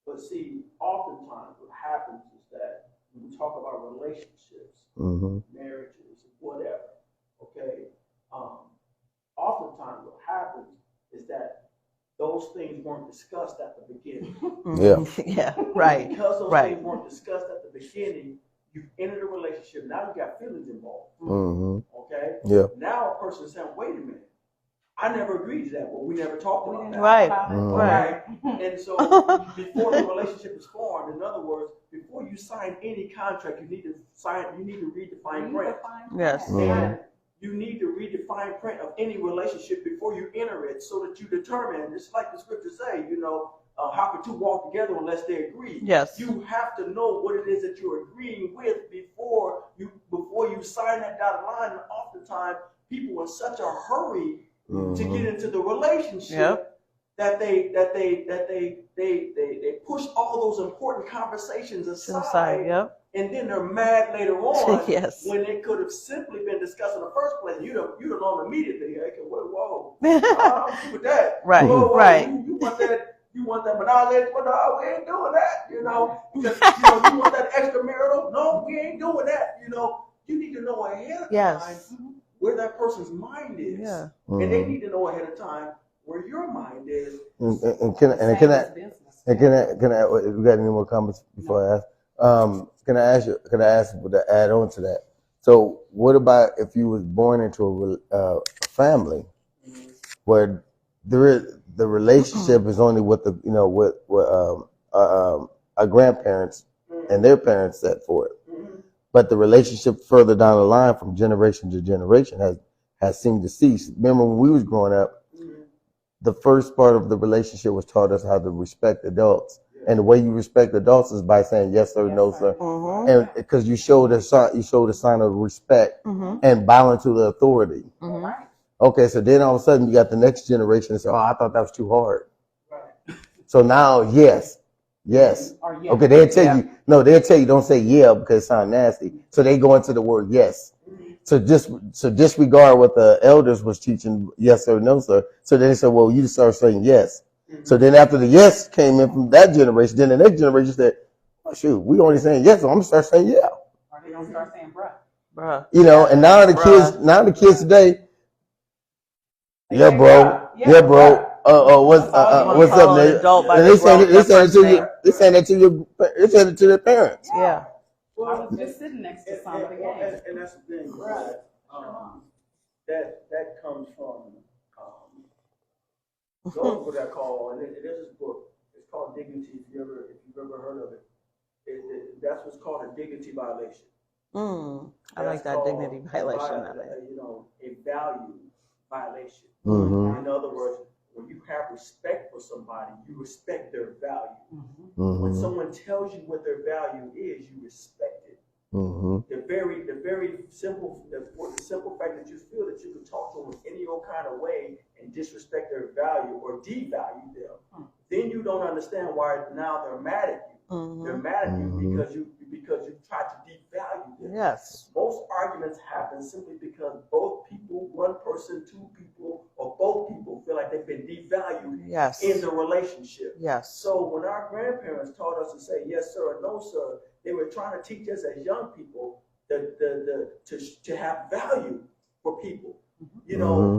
But see, oftentimes what happens is that when we talk about relationships, marriages, whatever, okay, oftentimes what happens is that those things weren't discussed at the beginning. Yeah, right. Because those right. things weren't discussed at the beginning, you entered a relationship, now you got feelings involved. Okay? Yeah. Now a person's saying, wait a minute, I never agreed to that, but we never talked about that. Right. Right. And so before the relationship is formed, in other words, before you sign any contract, you need to read the fine print. Yes. And you need to read the fine print of any relationship before you enter it, so that you determine, it's like the scriptures say, you know, how can two walk together unless they agree? Yes. You have to know what it is that you're agreeing with before you sign that dotted line. And oftentimes people are in such a hurry to get into the relationship that they push all those important conversations aside. And then they're mad later on when it could have simply been discussed in the first place. You'd have known immediately. Okay, whoa, I'm good with that. Right, whoa, right. You want that You want that monogamous? Well, no, we ain't doing that. Because, you want that extramarital? No, we ain't doing that. You need to know ahead of time where that person's mind is, and they need to know ahead of time where your mind is. And can I? We got any more comments before I ask? Can I ask to add on to that? So, what about if you was born into a family where the relationship is only with our grandparents and their parents set for it, but the relationship further down the line from generation to generation has seemed to cease. Remember when we was growing up, the first part of the relationship was taught us how to respect adults. And the way you respect adults is by saying yes sir, no sir, and because you showed a sign of respect and bowing to the authority. Okay, so then all of a sudden you got the next generation and say, "Oh, I thought that was too hard." So now, yes. Okay, they'll tell you don't say yeah because it sounds nasty. So they go into the word yes. So disregard what the elders was teaching, yes sir, no sir. So then they said, well, you start saying yes. So then after the yes came in from that generation, then the next generation said, oh, shoot, we only saying yes, so I'm gonna start saying yeah. Or they gonna start saying bruh. And now the kids today, yeah, bro. What's up, nigga? And they saying it to their parents. Yeah. Well, I was just sitting next to somebody. And that's the thing, right? That comes from those what I call, and there's this book. It's called Dignity. If you've ever heard of it, that's what's called a dignity violation. I like that dignity violation. A value violation. Mm-hmm. In other words, when you have respect for somebody, you respect their value. When someone tells you what their value is, you respect it. The very simple fact that you feel that you can talk to them in any old kind of way and disrespect their value or devalue them, then you don't understand why now they're mad at you. They're mad at you because you tried to devalue them. Yes. Most arguments happen simply because both people, one person, two people, or both people feel like they've been devalued in the relationship. Yes. So when our grandparents taught us to say yes sir or no sir, they were trying to teach us as young people to have value for people.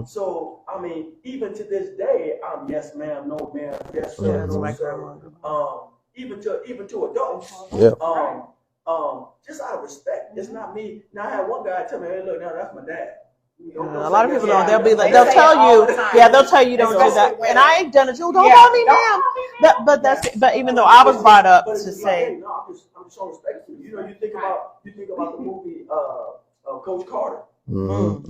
So I mean, even to this day, I'm yes ma'am, no ma'am, yes sir, no sir. Even to adults. Just out of respect. It's not me. Now I had one guy tell me, hey, look, now that's my dad. A lot of people don't. They'll be like, they'll tell you you don't do that. And I ain't done it too. Don't call me ma'am. But even though I was brought up to say, no, I'm showing respect to you. You think about the movie Coach Carter. When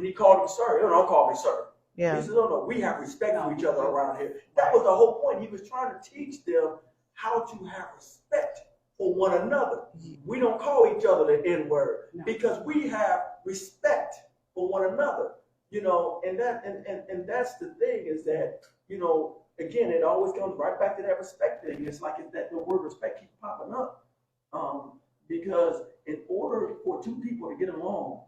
he called him sir, don't call me sir. He said, no, we have respect for each other around here. That was the whole point. He was trying to teach them how to have respect for one another. We don't call each other the N-word because we have respect for one another. And that's the thing is that, again, it always comes right back to that respect thing. It's like that the word respect keeps popping up. Because in order for two people to get along,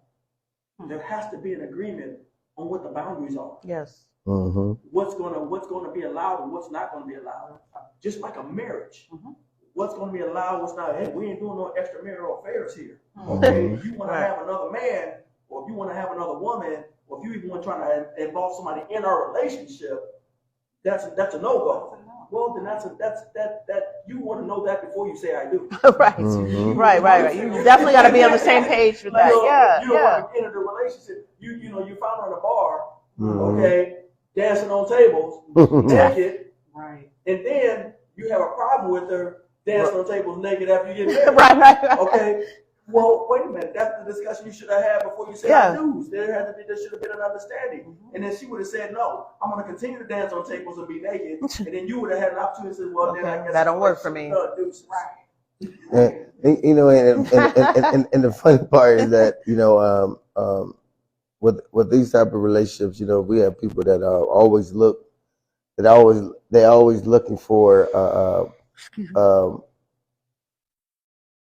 there has to be an agreement on what the boundaries are. Yes. What's gonna be allowed and what's not gonna be allowed. Just like a marriage. What's gonna be allowed, what's not. Hey, we ain't doing no extramarital affairs here. Okay. If you wanna have another man, or if you wanna have another woman, or if you even want to try to involve somebody in our relationship, that's a no-go. Well, then that you want to know that before you say I do. Right. You definitely got to be on the same page with that. You don't want to get into a relationship. You found her in a bar, okay, dancing on tables, naked, right, and then you have a problem with her dancing on tables naked after you get married. Right. Okay. Well, wait a minute. That's the discussion you should have had before you said I do. There should have been an understanding. And then she would have said, no, I'm going to continue to dance on tables and be naked. And then you would have had an opportunity to say, well, then I guess that don't work for me. Right. And the funny part is that, with these type of relationships, we have people that always looking for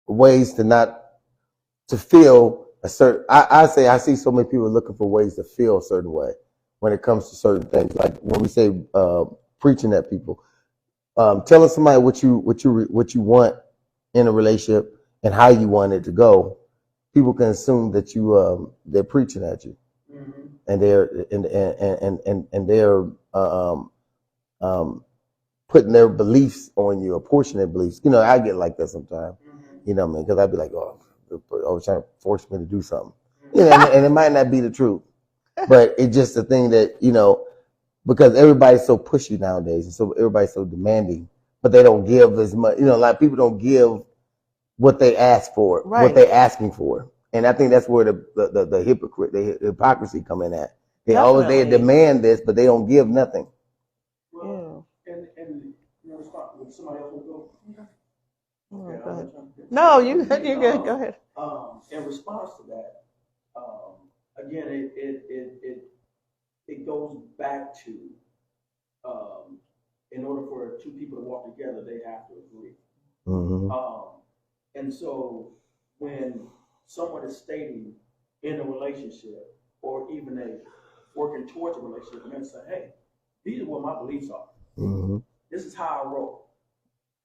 ways to feel a certain. I see so many people looking for ways to feel a certain way when it comes to certain things. Like when we say preaching at people. Telling somebody what you want in a relationship and how you want it to go, people can assume that they're preaching at you, and they're putting their beliefs on you, or portion of their beliefs. You know, I get like that sometimes. You know what I mean? Because I'd be like, oh, they're trying to force me to do something. You know, and it might not be the truth, but it's just a thing that, you know, because everybody's so pushy nowadays, and so everybody's so demanding, but they don't give as much. You know, a lot of people don't give what they ask for, what they're asking for, and I think that's where the hypocrisy come in at. They demand this, but they don't give nothing. Well, and you know, when somebody else will go. Okay, go ahead. No, you're good. Go ahead. In response to that, again, it goes back to, in order for two people to walk together, they have to agree. And so when someone is stating in a relationship, or even working towards a relationship, and they say, hey, these are what my beliefs are. This is how I roll.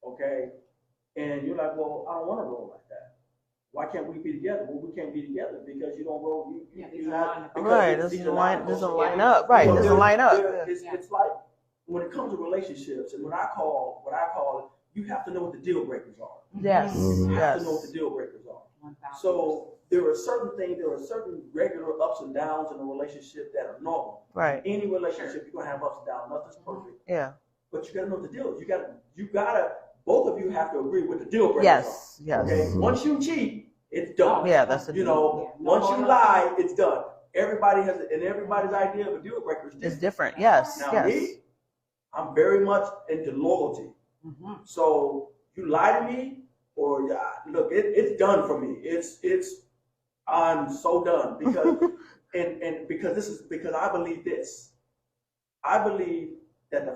Okay? And you're like, well, I don't want to roll like that. Why can't we be together? Well, we can't be together because you don't roll. Right. Doesn't line up. Right. Doesn't line up. It's like when it comes to relationships, and what I call it, you have to know what the deal breakers are. Yes. You have to know what the deal breakers are. So there are certain regular ups and downs in a relationship that are normal. Right. Any relationship, you're gonna have ups and downs. Nothing's perfect. Yeah. But you gotta know the deal. You gotta. Both of you have to agree with the deal breakers. Yes. Yes. Okay. Once you cheat, it's done. Yeah, that's the deal. Once you lie, it's done. Everybody's idea of a deal breaker is different. Yes. Now me, I'm very much into loyalty. So you lie to me, or look, it's done for me. I'm so done because because I believe this. I believe that the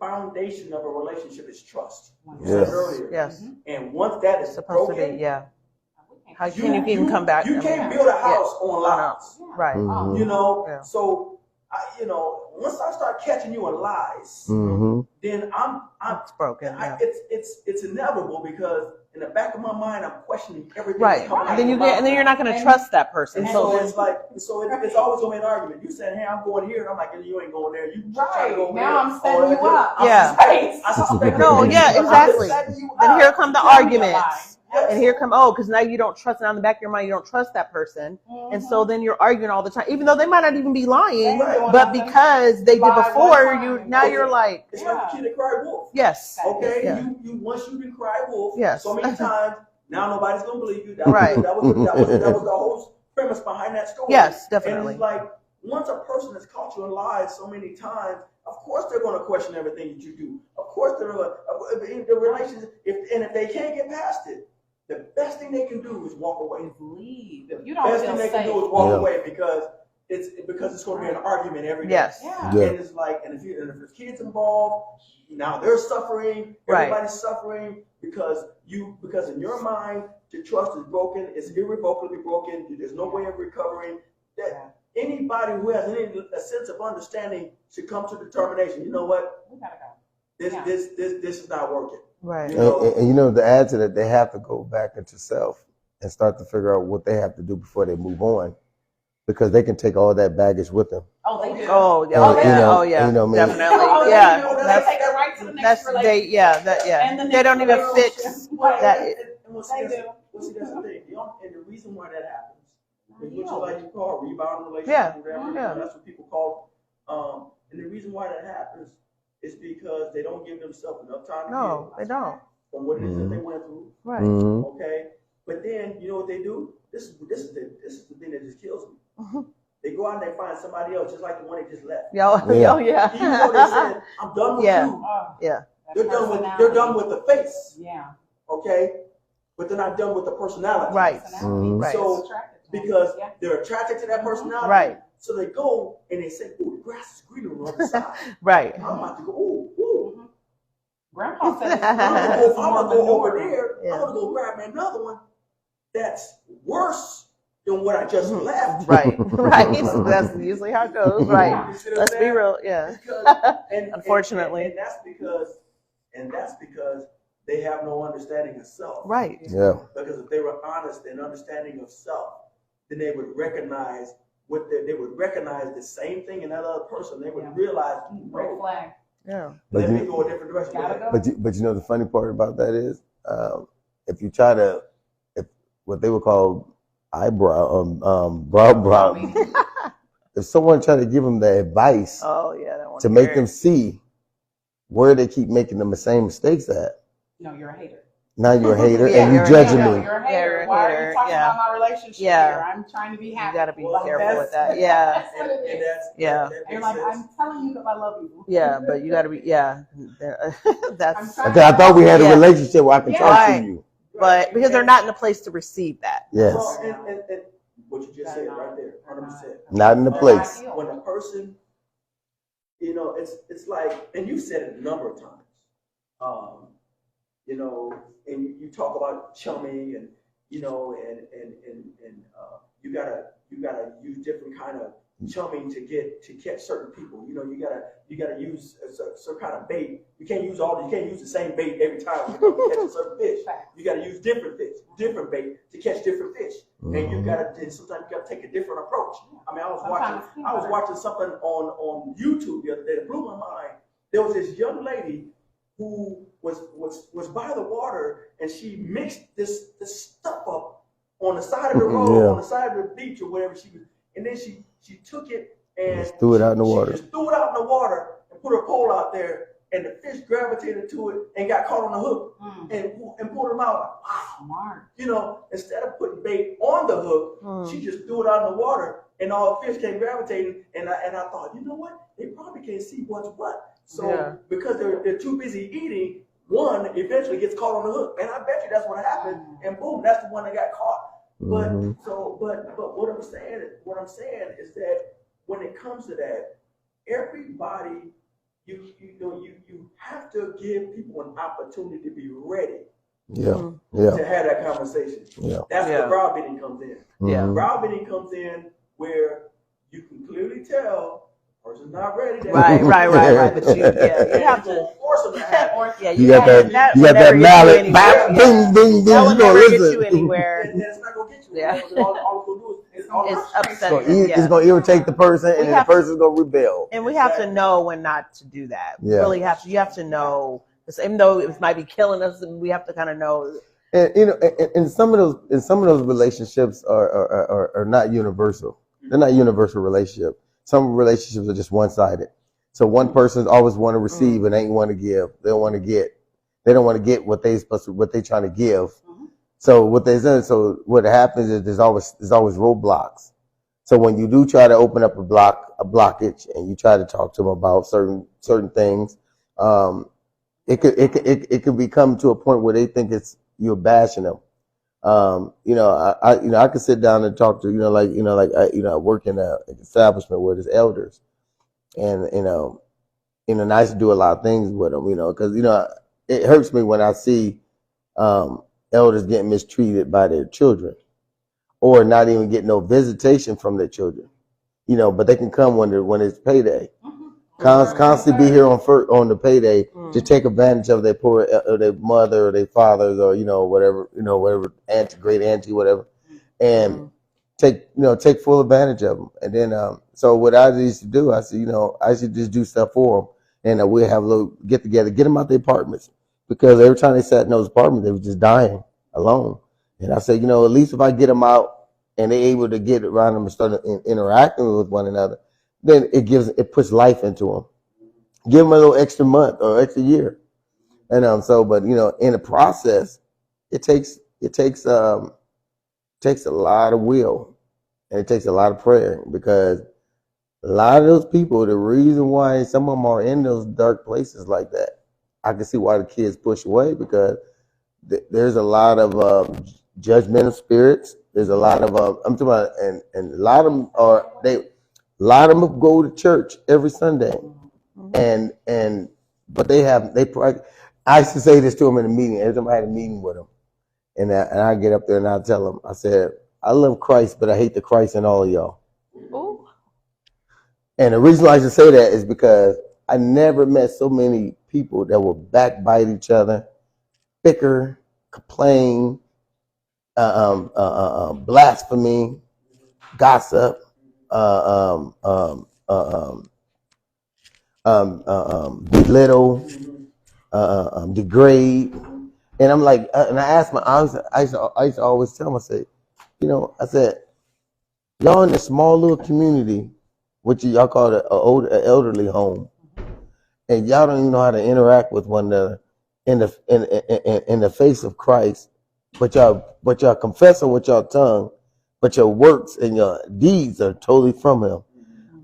foundation of a relationship is trust. You said earlier. Yes. And once that is supposed broken, to be, how can you even come back? You can't build a house on lies. Right. You know, so once I start catching you in lies, then it's broken. It's inevitable because in the back of my mind I'm questioning everything. Right. And then you're not going to trust that person. So it's always gonna be an argument. You said, hey, I'm going here, and I'm like, you ain't going there. You try to go now there. I'm setting you up. Yeah. I suspect. No. Yeah. Exactly. Then here come the arguments. And here come, because now you don't trust, and on the back of your mind, you don't trust that person. And so then you're arguing all the time, even though they might not even be lying, but because they did before, you're like. It's like the kid that cried wolf. Yes. Okay? Yeah. You once you can cry wolf so many times, now nobody's going to believe you. That was the whole premise behind that story. Yes, definitely. And it's like, once a person has caught you in lies so many times, of course they're going to question everything that you do. Of course the relationship, if they can't get past it, the best thing they can do is walk away. Leave. The best thing they can do is walk away because it's going to be an argument every day. Yes. And it's like, and if there's kids involved, now they're suffering. Everybody's suffering because in your mind the trust is broken. It's irrevocably broken. There's no way of recovering. That anybody who has a sense of understanding should come to determination. You know what? We gotta go. This is not working. Right. And to add to that, they have to go back into self and start to figure out what they have to do before they move on, because they can take all that baggage with them. Oh, they do. Oh, yeah. Definitely. They take it right to the next relationship. They don't even fix that. See, that's the thing. And the reason why that happens is what you like to call rebound relationship. That's what people call it. And the reason why that happens is because they don't give themselves enough time to heal. They don't. From what it is that they went through. Right. Okay. But then you know what they do? This is the thing that just kills me. They go out and they find somebody else just like the one they just left. Yeah. Even though they said, I'm done with you. Yeah. They're done with the face. Yeah. Okay. But they're not done with the personality. Right. So because they're attracted to that personality. Right. So they go and they say, "Ooh, the grass is greener on the other side." Right. I'm about to go. Ooh. Grandpa said, I'm gonna go over there. I'm gonna go grab me another one that's worse than what I just left. Right. That's usually how it goes. Right. You see what I'm Let's be saying? real. Yeah. Because, Unfortunately. and that's because they have no understanding of self. Right. Yeah. Because if they were honest and understanding of self, then they would recognize they would recognize the same thing in that other person. They would realize, Red flag. Yeah. let me go a different direction. Gotta go. But you know the funny part about that is, if you try to, if what they would call brow, if someone try to give them the advice Oh yeah. That one to make them see where they keep making the same mistakes at, No, you're a hater. now you're a hater Yeah, and you you're a judging No, me. you're a Yeah, hater. you're a Why are hater. you talking Yeah. about my relationship Yeah. here? I'm trying to be happy. You got to be Well, careful that's- with that. Yeah. That's what it And is. Yeah. that You're makes like, sense. I'm telling you because I love you. Yeah. But you got to be. Yeah. That's. I'm I thought we had a Yeah. relationship where I can talk Right. to you. But because they're not in a place to receive that. Yes, Well, and what you just said right there, 100%. not in the place. When a person, it's like, and you said it a number of times, and you talk about chumming, and you gotta use different kind of chumming to catch certain people. You gotta use some kind of bait. You can't use the same bait every time to catch a certain fish. You gotta use different bait to catch different fish. And sometimes you gotta take a different approach. I mean, I was watching something on YouTube the other day that blew my mind. There was this young lady who was by the water, and she mixed this stuff up on the side of the road, on the side of the beach or whatever she was, and then she took it and Just threw it out in the water. She just threw it out in the water and put her pole out there, and the fish gravitated to it and got caught on the hook and pulled them out. Like, wow. Smart. Instead of putting bait on the hook, she just threw it out in the water, and all the fish came gravitating. And I thought, you know what? They probably can't see what's what. So because they're too busy eating, one eventually gets caught on the hook, and I bet you that's what happened. And boom, that's the one that got caught. But what I'm saying is that when it comes to that, everybody, you have to give people an opportunity to be ready to have that conversation. That's where browbeating comes in. Browbeating comes in where you can clearly tell the person's not ready. Right. But you have to force them to have it. You got that mallet, bang, bing, bing, bing. That will You gonna never get listen. you anywhere. And it's not gonna get you. Yeah. All it's gonna do is It's upsetting. It's gonna irritate the person, and the person's gonna rebel. And we have to know when not to do that. Yeah. Really have to. You have to know, even though it might be killing us, we have to kind of know. And and some of those relationships are not universal. They're not universal relationships. Some relationships are just one-sided. So one person always want to receive and ain't want to give. They don't want to get. They don't want to get what they trying to give. So what happens is there's always roadblocks. So when you do try to open up a blockage, and you try to talk to them about certain things, it could become to a point where they think you're bashing them. I could sit down and talk to I work in an establishment where there's elders, and and I used to do a lot of things with them, because it hurts me when I see elders getting mistreated by their children, or not even get no visitation from their children, but they can come when it's payday. Constantly be here on the payday to take advantage of their their mother or their fathers or whatever great auntie, whatever, and take full advantage of them. And then so what I used to do, I said, I should just do stuff for them, and we'll have a little get together, get them out their apartments, because every time they sat in those apartments, they were just dying alone. And I said, at least if I get them out and they're able to get around them and start interacting with one another, then it puts life into them. Give them a little extra month or extra year, and but in the process, it takes a lot of will, and it takes a lot of prayer, because a lot of those people, the reason why some of them are in those dark places like that, I can see why the kids push away, because there's a lot of judgmental spirits. There's a lot of I'm talking about, and a lot of them a lot of them go to church every Sunday, but I used to say this to them in a meeting. Every time I had a meeting with them, and I get up there and I tell them, I said, I love Christ, but I hate the Christ in all of y'all. Ooh. And the reason why I should say that is because I never met so many people that will backbite each other, bicker, complain, blasphemy, gossip, belittle, degrade. And I'm like, and I asked I used to always tell them, I said, I said, y'all in a small little community, which y'all call an elderly home, and y'all don't even know how to interact with one another in the face of Christ, but y'all confessing with your tongue, but your works and your deeds are totally from Him.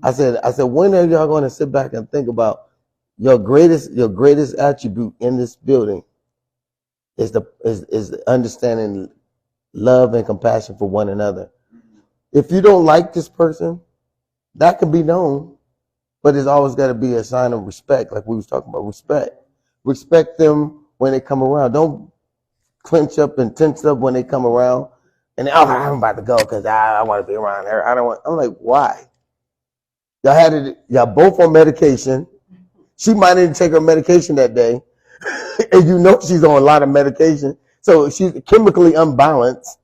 I said, when are y'all going to sit back and think about your greatest attribute in this building is the understanding love and compassion for one another. If you don't like this person, that can be known, but it's always got to be a sign of respect, like we was talking about, respect. Respect them when they come around. Don't clench up and tense up when they come around. And I'm about to go because I want to be around her. I'm like, why? Y'all both on medication. She might didn't take her medication that day, and she's on a lot of medication, so she's chemically unbalanced.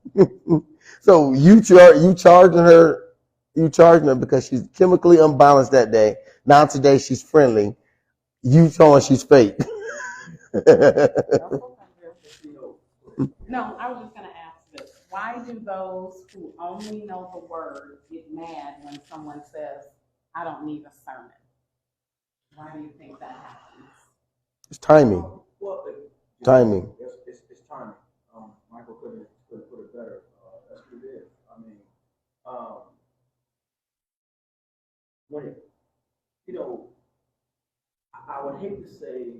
So you charging her because she's chemically unbalanced that day. Now today she's friendly. You showing she's fake. No, I was just going to ask this. Why do those who only know the word get mad when someone says, I don't need a sermon? Why do you think that happens? It's timing. Well, Timing. It's timing. Michael couldn't put it better. That's what it is. I mean, when I would hate to say,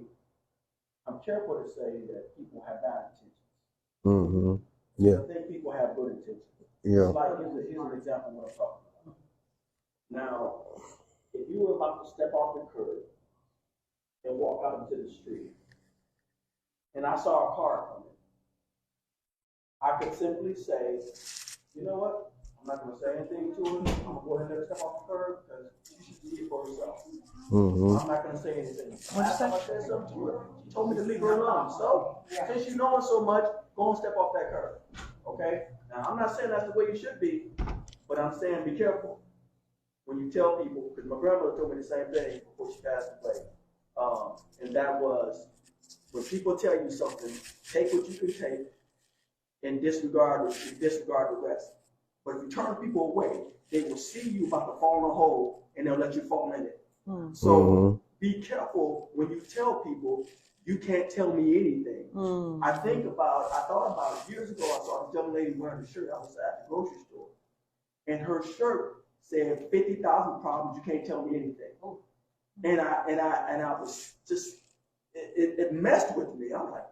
I'm careful to say that people have bad intentions. Mm-hmm. Yeah. I think people have good intentions. Yeah. It's like, here's an example of what I'm talking about. Now, if you were about to step off the curb and walk out into the street, and I saw a car coming, I could simply say, you know what? I'm not going to say anything to her. I'm going to go ahead and let her step off the curb because you should see it for herself. Mm-hmm. I'm not going to say anything. What'd you say? I said something to her. She told me to leave her alone. So, since you know her so much, go and step off that curb. Okay? Now, I'm not saying that's the way you should be, but I'm saying be careful when you tell people, because my grandmother told me the same thing before she passed away. And that was, when people tell you something, take what you can take and disregard the rest. But if you turn people away, they will see you about to fall in a hole and they'll let you fall in it. So be careful when you tell people, you can't tell me anything. I thought about it years ago. I saw this young lady wearing a shirt. I was at the grocery store, and her shirt said 50,000 problems. You can't tell me anything. And I was just, it messed with me. I'm like,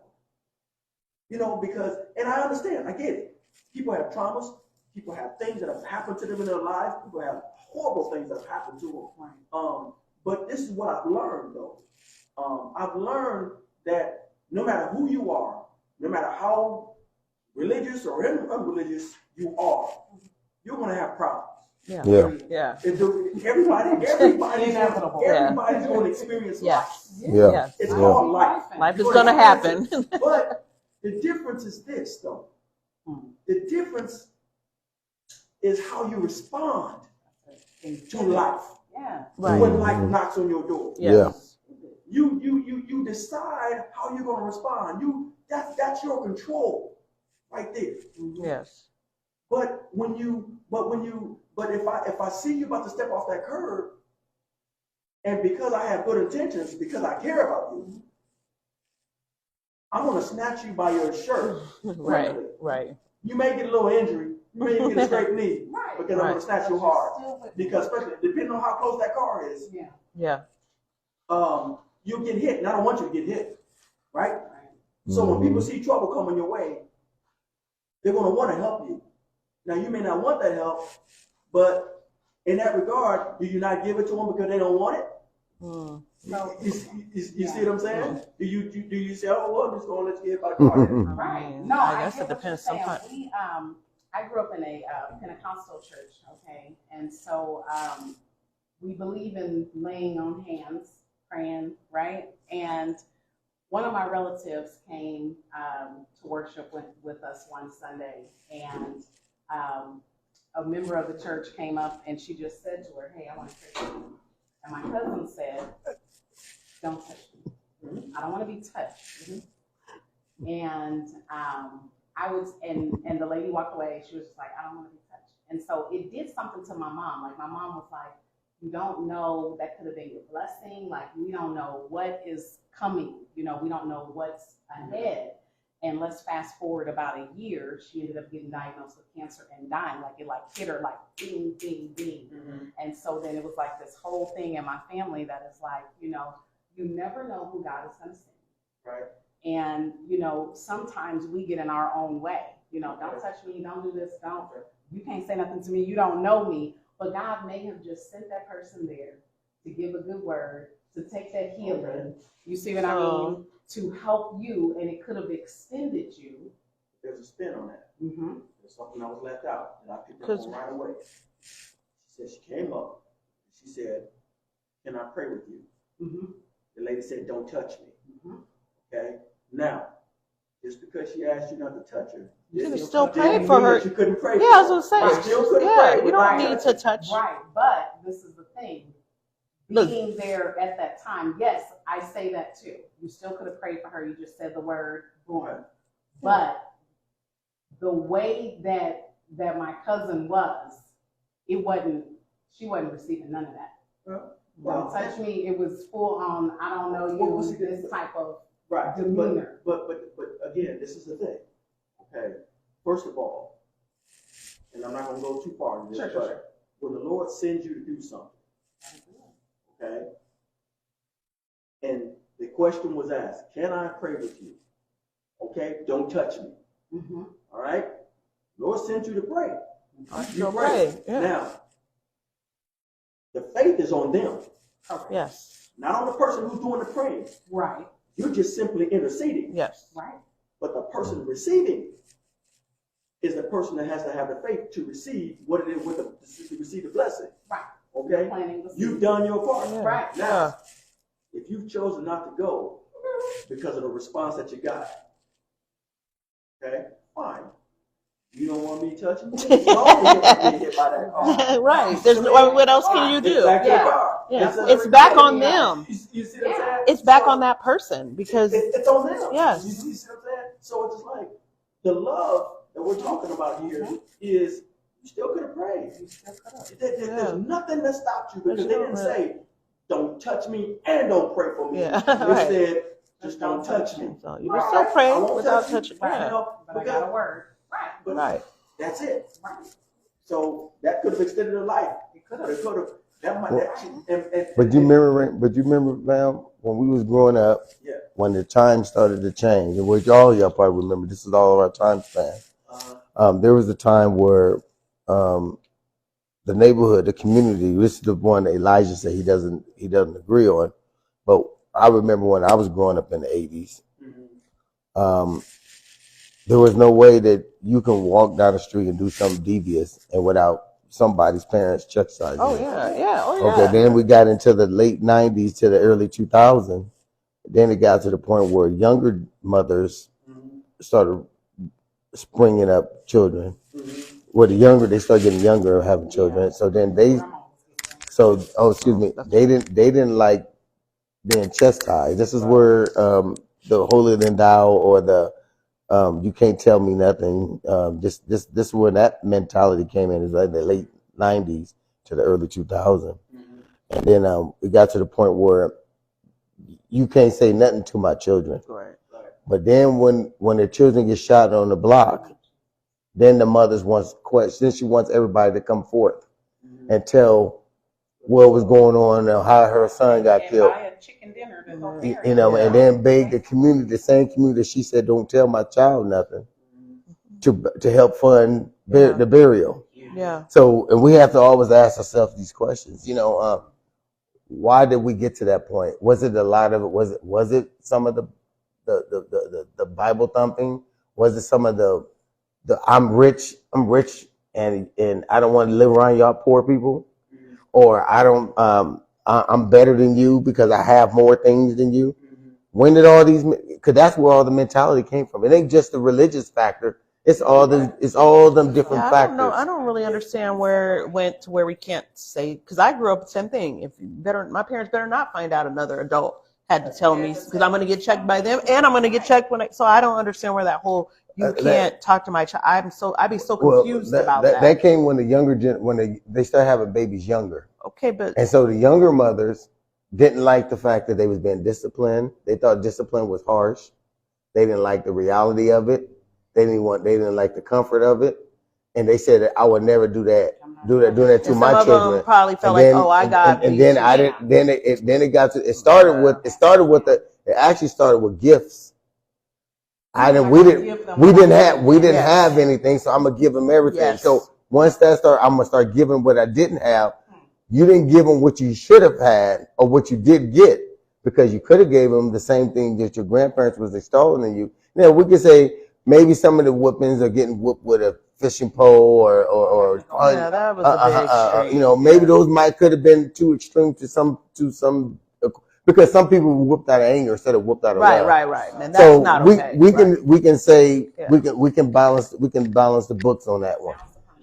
because, and I understand, I get it. People have traumas. People have things that have happened to them in their life. People have horrible things that have happened to them. But this is what I've learned, though. I've learned that no matter who you are, no matter how religious or unreligious you are, you're going to have problems. Yeah. Everybody's going to experience life. Yeah. It's called life. Life is going to happen. But the difference is this, though. The difference is how you respond to life. Yeah. When life knocks on your door. Yeah. You decide how you're going to respond. That's your control right there. Yes. But if I see you about to step off that curb, and because I have good intentions, because I care about you, I'm going to snatch you by your shirt. Right. You may get a little injury. You may even get a scraped knee. Because I'm going to snatch you hard. Because especially depending on how close that car is. Yeah. You'll get hit. And I don't want you to get hit. Right? So when people see trouble coming your way, they're going to want to help you. Now, you may not want that help, but in that regard, do you not give it to them because they don't want it? You see what I'm saying? Do you say, oh, well, I'm just going to let you get by the car? Right. No, I guess it depends sometimes. I grew up in a Pentecostal church, okay, and so we believe in laying on hands, praying, right? And one of my relatives came to worship with us one Sunday, and a member of the church came up and she just said to her, "Hey, I want to pray for you." And my cousin said, "Don't touch me. I don't want to be touched." And and the lady walked away. She was just like, "I don't want to be touched." And so it did something to my mom. Like my mom was like, "You don't know, that could have been your blessing. Like we don't know what is coming. You know, we don't know what's ahead." And let's fast forward about a year. She ended up getting diagnosed with cancer and dying. Like it hit her like ding, ding, ding. And so then it was like this whole thing in my family that is like, you never know who God is going to send. Right. And, sometimes we get in our own way. Don't touch me, don't do this, you can't say nothing to me, you don't know me. But God may have just sent that person there to give a good word, to take that healing. You see what I mean? To help you, and it could have extended you. There's a spin on that. There's something that was left out, and I picked up on right away. She said she came up. She said, "Can I pray with you?" The lady said, "Don't touch me." Okay. Now, just because she asked you not to touch her, you can still pray for her. You couldn't pray. Yeah, I was gonna say. Still couldn't pray. You don't need to touch. Right, but this is the thing. Being there at that time, yes, I say that too. You still could have prayed for her. You just said the word, boom. Right. But the way that my cousin was, she wasn't receiving none of that. Don't touch me. It was full on, I don't know you, this type of demeanor. But again, this is the thing. Okay. First of all, and I'm not going to go too far into this, but when the Lord sends you to do something, okay, and the question was asked, "Can I pray with you?" Okay, don't touch me. All right, Lord sent you to pray. You pray. Yeah. Now, the faith is on them. Yes. Not on the person who's doing the praying. Right. You're just simply interceding. Yes. Right. But the person receiving is the person that has to have the faith to receive what it is to receive the blessing. Right. Okay? You've done your part. Yeah. Right. Now, if you've chosen not to go because of the response that you got, okay, fine. You don't want me touching you? You don't get hit by that car. Right. What else can you do? It's back to the car. It's back on them. You see what I'm saying? It's back on that person because it's on them. Yes. You see what I'm saying? So it's just like the love that we're talking about here is you still could have prayed. There's nothing that stopped you because they didn't say, "Don't touch me and don't pray for me." Yeah. They said, "Just don't touch me." So you can still pray without touching. But I got a word. But that's it. Right. So that could have extended her life. It could have. But you remember, Val, when we was growing up, when the time started to change, and which all y'all probably remember, this is all of our time span. There was a time where the neighborhood, the community, this is the one Elijah said he doesn't agree on. But I remember when I was growing up in the 80s, there was no way that you can walk down the street and do something devious and without somebody's parents chastising you. Oh yeah. Okay, then we got into the late 90s to the early 2000s. Then it got to the point where younger mothers started springing up children. Well, they started getting younger and having children. So then they didn't like being chastised. This is where the holier-than-thou or the you can't tell me nothing. This is where that mentality came in. It's like the late 90s to the early 2000s. And then we got to the point where you can't say nothing to my children. Right. But then when the children get shot on the block, then the mothers wants questions. She wants everybody to come forth and tell what was going on and how her son got killed. Buy a chicken dinner to go And then beg the community, the same community she said, "Don't tell my child nothing," to help fund the burial. Yeah. So, and we have to always ask ourselves these questions. Why did we get to that point? Was it a lot of it? Was it some of the Bible thumping? Was it some of the I'm rich, and I don't want to live around y'all poor people, or I'm better than you because I have more things than you. When did all these? Because that's where all the mentality came from. It ain't just the religious factor. It's all them different factors. I don't really understand where it went to where we can't say, because I grew up the same thing. My parents better not find out another adult had to tell me, because I'm going to get checked by them and I'm going to get checked so I don't understand where that whole you can't talk to my child. I'd be so confused about that. That came when they start having babies younger. Okay, but and so the younger mothers didn't like the fact that they was being disciplined. They thought discipline was harsh. They didn't like the reality of it. They didn't like the comfort of it. And they said that I would never do that to my children. Some of them probably felt like, oh, I got. And then I didn't. Then it started with gifts. We didn't have anything, so I'm gonna give them everything. Yes. So once that started, I'm gonna start giving what I didn't have. You didn't give them what you should have had or what you did get, because you could have gave them the same thing that your grandparents was installing in you. Now we could say maybe some of the whoopings are getting whooped with a fishing pole or that was a bit extreme. Maybe those could have been too extreme to some because some people were whooped out of anger instead of whooped out of love. Right. And that's not okay. We can say we can balance the books on that one.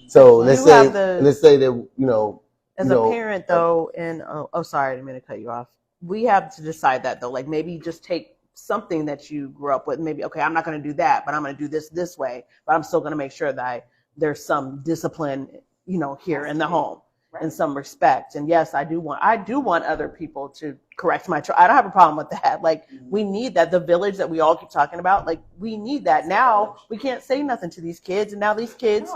So let's say that as a parent though, and sorry, I didn't mean to cut you off. We have to decide that though, like maybe just take something that you grew up with. Maybe, okay, I'm not going to do that, but I'm going to do this way, but I'm still going to make sure that there's some discipline, here in the home. In some respect. And yes, I do want other people to correct my child. I don't have a problem with that. Like, we need that. The village that we all keep talking about, like, we need that. Now we can't say nothing to these kids, and now these kids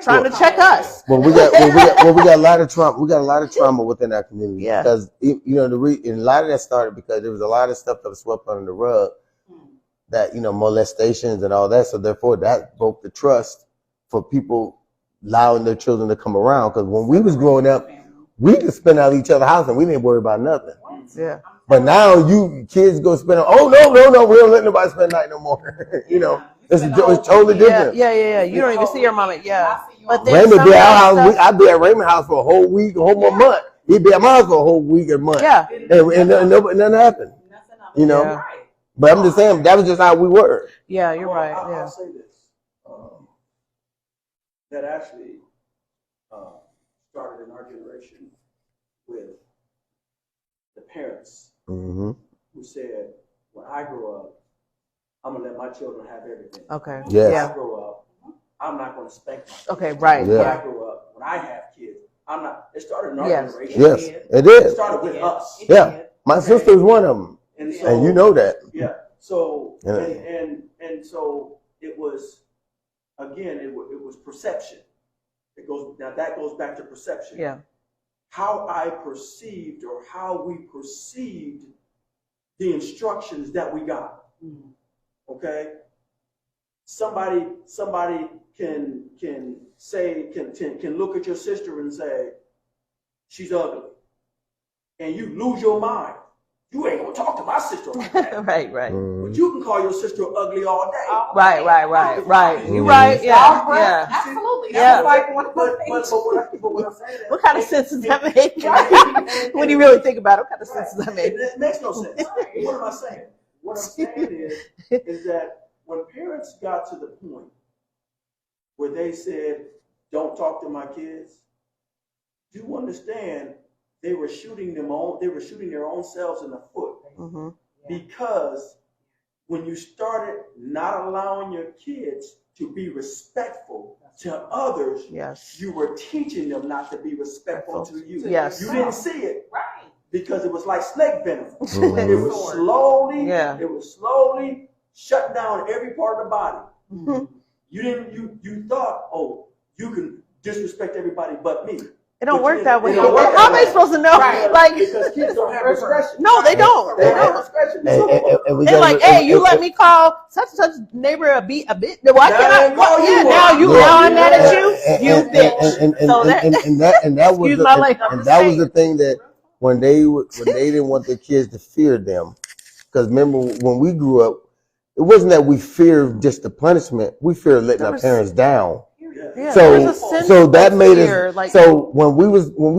trying to check us. Well, we got a lot of trauma. We got a lot of trauma within our community. Yeah. Because and a lot of that started because there was a lot of stuff that was swept under the rug, that molestations and all that. So therefore, that broke the trust for people allowing their children to come around. Because when we was growing up, we could spend out each other's house and we didn't worry about nothing. Yeah. But now you kids go spend. Oh no, we don't let nobody spend night no more. It's totally different. Yeah. You don't even see your mama. Yeah. But Raymond be at our house. I'd be at Raymond's house for a whole week, a whole month. He'd be at my house for a whole week or month. Yeah. And nothing happened. Yeah. But I'm just saying that was just how we were. Yeah, you're right. I'll say this. That actually started in our generation with the parents who said, when I grow up, I'm going to let my children have everything. Okay. Yes. When I grow up, I'm not going to spank my kids. Okay, right. Yeah. When I grow up, when I have kids, I'm not. It started in our generation. Yes, it did. It started with us. Yeah. My sister's one of them. And you know that. Yeah. So, and so it was, again, it was perception. That goes back to perception. Yeah. How I perceived or how we perceived the instructions that we got. Okay. Somebody can look at your sister and say, she's ugly. And you lose your mind. You ain't gonna talk to my sister like that. Right. But you can call your sister ugly all day. Right. You right? Yeah. Absolutely. Yeah. That's like one of But the things. what I'm saying is, What kind of sense does that make? When you really think about it, what kind of sense does that make? It makes no sense. What am I saying? What I'm saying is that when parents got to the point where they said, "Don't talk to my kids," you understand they were shooting their own selves in the foot. Because when you started not allowing your kids to be respectful to others, you were teaching them not to be respectful to you. Yes. You didn't see it. Because it was like snake venom. It was slowly shut down every part of the body. You thought, oh, you can disrespect everybody but me. It don't work that way. How am I supposed to know? Like, because kids don't have discretion. No, they don't. They don't have discretion. They're like, hey, you let me call such and such neighbor a bit. Why can't I? Now I'm mad at you. You bitch. And that was the thing that when they didn't want their kids to fear them, because remember when we grew up, it wasn't that we feared just the punishment. We feared letting our parents down. Yeah, So there was a sense so that of made fear, us. like, So when we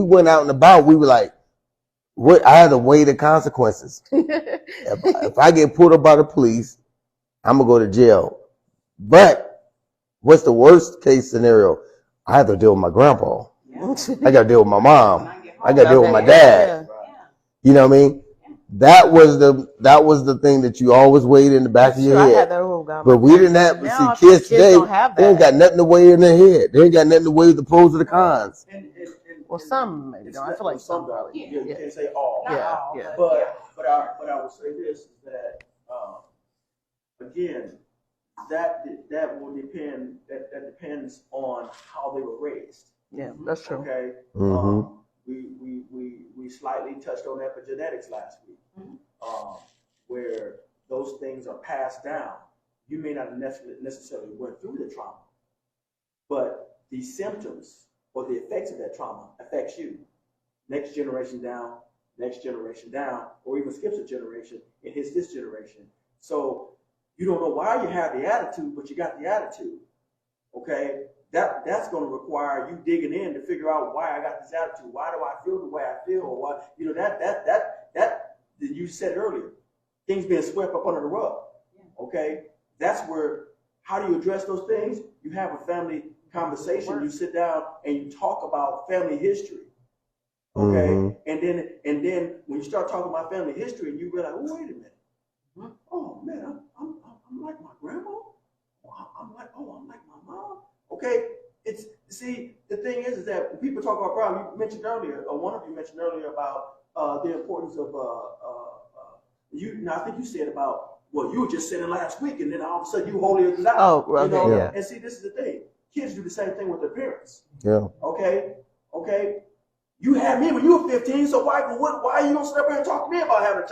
went out and about, we were like, what? I had to weigh the consequences. If I get pulled up by the police, I'm gonna go to jail. But what's the worst case scenario? I have to deal with my grandpa. I got to deal with my mom. I got to deal with my dad. You know what I mean? That was the thing that you always weighed in the back of your I head. had that. Oh God, But we didn't have. now, See, kids today, don't have they ain't that. got nothing to weigh in their head. They ain't got nothing to weigh the pros or the cons. Well, some maybe don't. I feel like some probably. You can't say all. Yeah. But I would say this is that again, that will depend. That depends on how they were raised. Yeah, that's true. Okay. Mm-hmm. We slightly touched on epigenetics last week, where those things are passed down. You may not necessarily went through the trauma, but the symptoms or the effects of that trauma affects you. Next generation down, or even skips a generation, it hits this generation. So you don't know why you have the attitude, but you got the attitude. Okay? That's going to require you digging in to figure out why I got this attitude. Why do I feel the way I feel? Or why, that you said earlier, things being swept up under the rug. Okay, that's where. How do you address those things? You have a family conversation. You sit down and you talk about family history. Okay, and then when you start talking about family history, and you realize, oh, wait a minute. Oh man, I'm like my grandma. I'm like my mom. Okay, the thing is that when people talk about problem, you mentioned earlier, or one of you mentioned earlier about the importance of I think you said about, well, you were just saying last week, and then all of a sudden you holier-than-thou. Oh, okay, yeah. And see, this is the thing. Kids do the same thing with their parents. Yeah. Okay. You had me when you were 15, so why are you gonna sit up here and talk to me about having a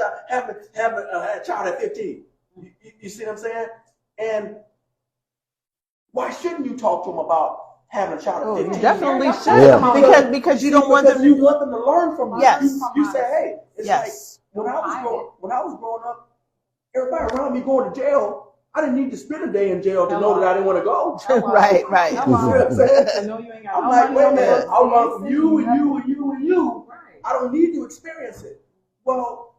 child at 15? You see what I'm saying? And why shouldn't you talk to them about having a child at 15? You definitely should, Yeah. because you don't want them. You want them to learn from you. Yes. You say, hey, it's Yes. like when I was growing up, everybody around me going to jail. I didn't need to spend a day in jail to know that I didn't want to go. Right. You know what I'm saying? I'm like, wait a minute, I'll learn from you and you and you and you. I don't need to experience it. Well,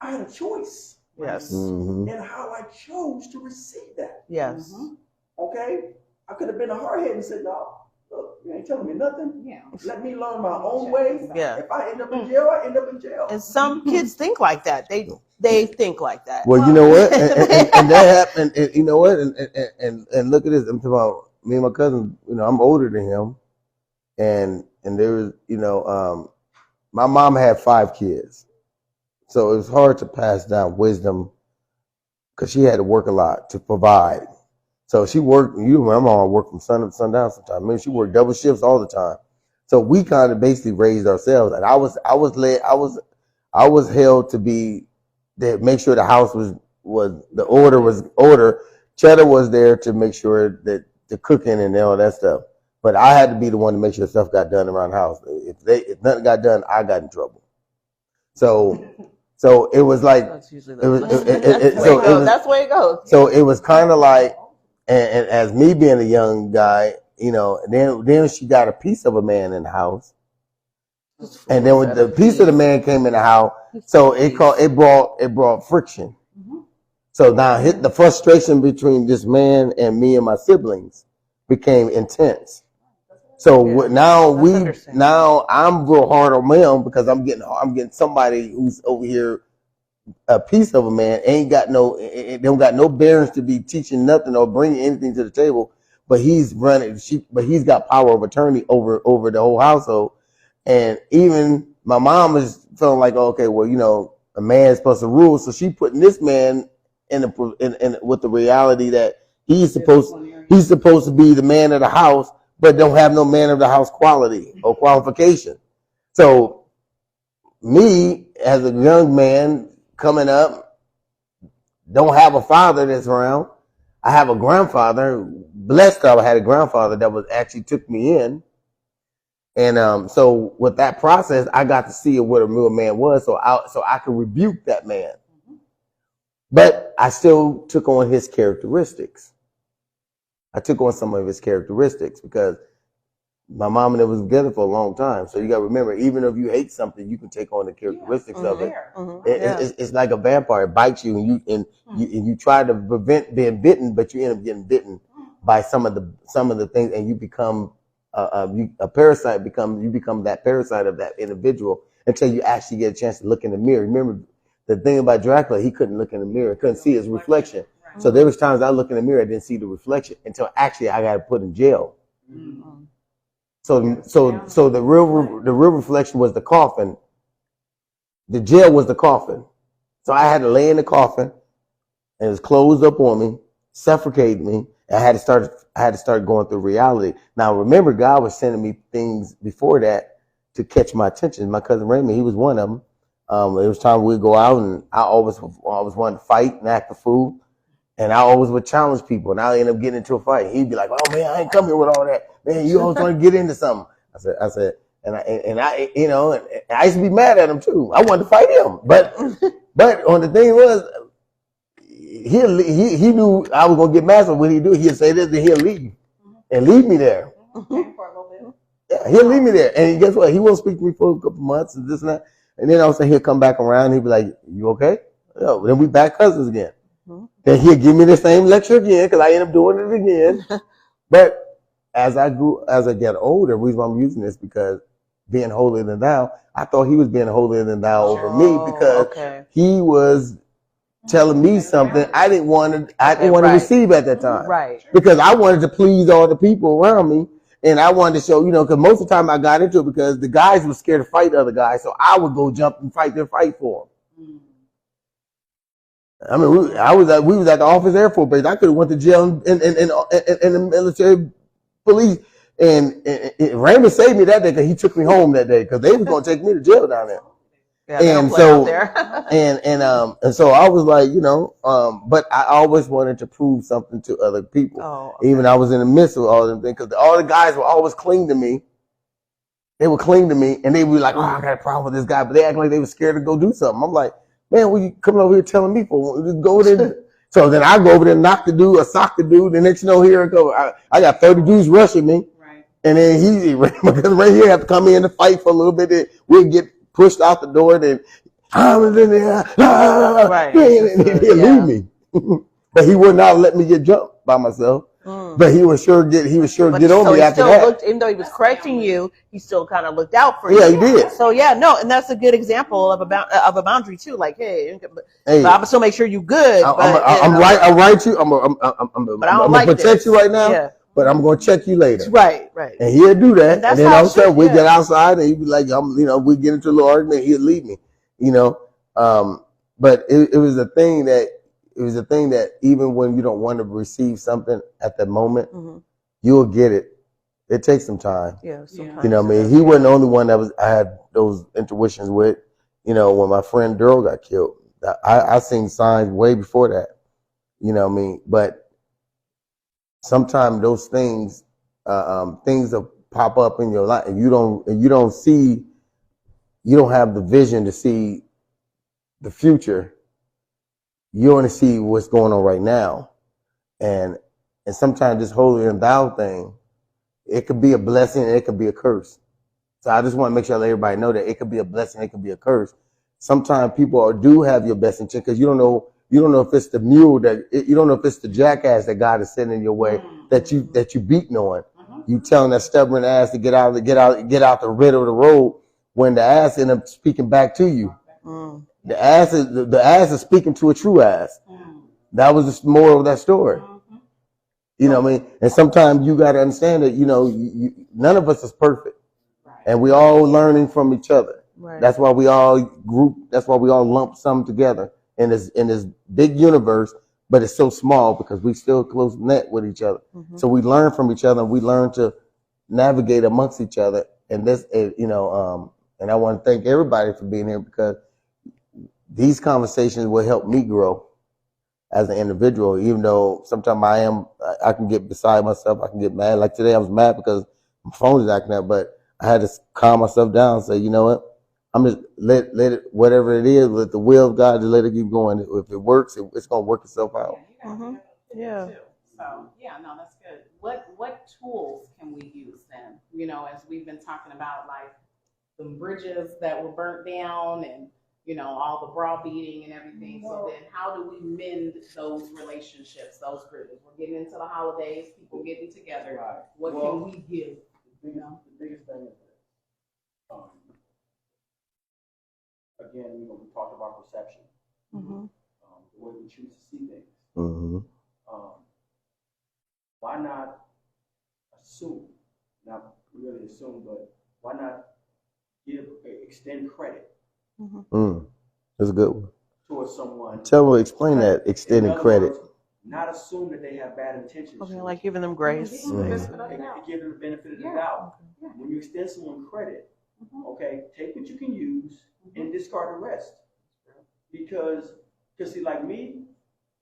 I had a choice. Yes. Mm-hmm. And how I chose to receive that. Yes. Okay? I could have been a hardhead and said, no, look, you ain't telling me nothing. Yeah. Let me learn my own way. Yeah. If I end up in jail, I end up in jail. And some kids think like that. They think like that. Well, you know what, and that happened. And you know what, and look at this. I'm talking about me and my cousin. You know, I'm older than him, and there was, my mom had 5 kids, so it was hard to pass down wisdom because she had to work a lot to provide. So she worked. My mom worked from sun up to sundown sometimes. I mean, she worked double shifts all the time. So we kind of basically raised ourselves, and I was held to be. To make sure the house was the order was order. Cheddar was there to make sure that the cooking and all that stuff. But I had to be the one to make sure stuff got done around the house. If nothing got done, I got in trouble. So it was like That's usually that's the way it goes. So it was kind of like, and as me being a young guy, then she got a piece of a man in the house. And then when the piece of the man came in the house, so it brought friction. So now the frustration between this man and me and my siblings became intense. So now I'm real hard on them because I'm getting somebody who's over here a piece of a man they don't got no bearings to be teaching nothing or bringing anything to the table, but he's got power of attorney over the whole household. And even my mom is feeling like, okay, well, a man's supposed to rule, so she putting this man in with the reality that he's supposed to be the man of the house, but don't have no man of the house quality or qualification. So me as a young man coming up, don't have a father that's around. I have a grandfather. Blessed I had a grandfather that actually took me in. And so with that process, I got to see what a real man was, so I could rebuke that man. But I still took on his characteristics. I took on some of his characteristics because my mom and it was together for a long time. So you got to remember, even if you hate something, you can take on the characteristics of it. It's like a vampire. It bites you, and you try to prevent being bitten, but you end up getting bitten by some of the things, and you become a parasite. You become that parasite of that individual until you actually get a chance to look in the mirror. Remember, the thing about Dracula, he couldn't look in the mirror, couldn't see his reflection. So there was times I look in the mirror, I didn't see the reflection until actually I got put in jail. So the real reflection was the coffin. The jail was the coffin. So I had to lay in the coffin, and it was closed up on me, suffocated me. And I had to start going through reality. Now remember, God was sending me things before that to catch my attention. My cousin Raymond, he was one of them. It was time we'd go out, and I always wanted to fight and act the fool. And I always would challenge people, and I end up getting into a fight. He'd be like, "Oh man, I ain't come here with all that. Man, you always want to get into something." I said, and I, you know, and I used to be mad at him too. I wanted to fight him, but on the thing was, he knew I was gonna get mad. So what he'd do, he'd say this, and he'll leave and leave me there. Yeah, he'll leave me there, and guess what? He won't speak to me for a couple months and this and that, and then all of a sudden he'll come back around. He'll be like, "You okay?" Yeah, then we back cousins again. Then he'll give me the same lecture again because I end up doing it again. But as I got older, the reason why I'm using this because being holier than thou, I thought he was being holier than thou over me because he was telling me something I didn't want to receive at that time. Right. Because I wanted to please all the people around me. And I wanted to show, because most of the time I got into it because the guys were scared to fight other guys. So I would go jump and fight their fight for them. I mean, we was at the Office Air Force Base. I could have went to jail in the military police. And Raymond saved me that day because he took me home that day because they was going to take me to jail down there. Yeah, and so and so I was like, but I always wanted to prove something to other people. Oh, okay. Even I was in the midst of all them things because all the guys would always cling to me. They would cling to me and they would be like, "Oh, I got a problem with this guy," but they act like they were scared to go do something. I'm like, "Man, what you coming over here telling me for? Just go there." So then I go over there and knock the dude or sock the dude. The next here I go. I got 30 dudes rushing me. Right. And then because right here have to come in to fight for a little bit. Then we'll get pushed out the door. Then I was in there. Right. And he'll leave me. But he would not let me get jumped by myself. But he was sure get on me after that. Even though he was correcting you, he still kind of looked out for you. Yeah, he did. So and that's a good example of a boundary too. Like, hey, I'm still make sure you good. I'm right to you. I'm gonna protect you right now. Yeah. But I'm gonna check you later. Right. And he'll do that. And then all of a sudden we get outside and he'd be like, we get into a little argument. He'll leave me. But it was a thing that. It was a thing that even when you don't want to receive something at that moment, you'll get it. It takes some time. Yeah, sometimes. You know what I mean? He wasn't the only one that I had those intuitions with. When my friend Daryl got killed, I seen signs way before that. You know what I mean? But sometimes those things will pop up in your life, and you don't have the vision to see the future. You want to see what's going on right now. And sometimes this holier than thou thing, it could be a blessing and it could be a curse. So I just want to make sure I let everybody know that it could be a blessing, it could be a curse. Sometimes people do have your best intent because you don't know if it's the mule you don't know if it's the jackass that God is sending your way that you beating on. You telling that stubborn ass to get out the middle of the road when the ass end up speaking back to you. The ass is speaking to a true ass. That was the moral of that story. You know what I mean? And sometimes you got to understand that, none of us is perfect. And we all learning from each other. Right. That's why we all lump some together in this big universe, but it's so small because we still close net with each other. So we learn from each other and we learn to navigate amongst each other. And this, and I want to thank everybody for being here because these conversations will help me grow as an individual, even though sometimes I can get beside myself. I can get mad. Like today I was mad because my phone is acting up, but I had to calm myself down and say, you know what? I'm just let it, whatever it is, let the will of God, just let it keep going. If it works, it's gonna work itself out. Yeah. So yeah, no, that's good. What tools can we use then? You know, as we've been talking about, like the bridges that were burnt down, and you know, all the browbeating and everything. So then, how do we mend those relationships, those bridges? We're getting into the holidays, people getting together. Right. What can we give? The biggest thing is that, again, we talked about perception, the way we choose to see things. Mm-hmm. Why not assume, not really assume, but why not extend credit That's a good one. towards someone? Explain that, extending credit. Words, not assume that they have bad intentions. Okay, like giving them grace. Give them the benefit of the doubt. When you extend someone credit, okay, take what you can use and discard the rest. Because see, like me,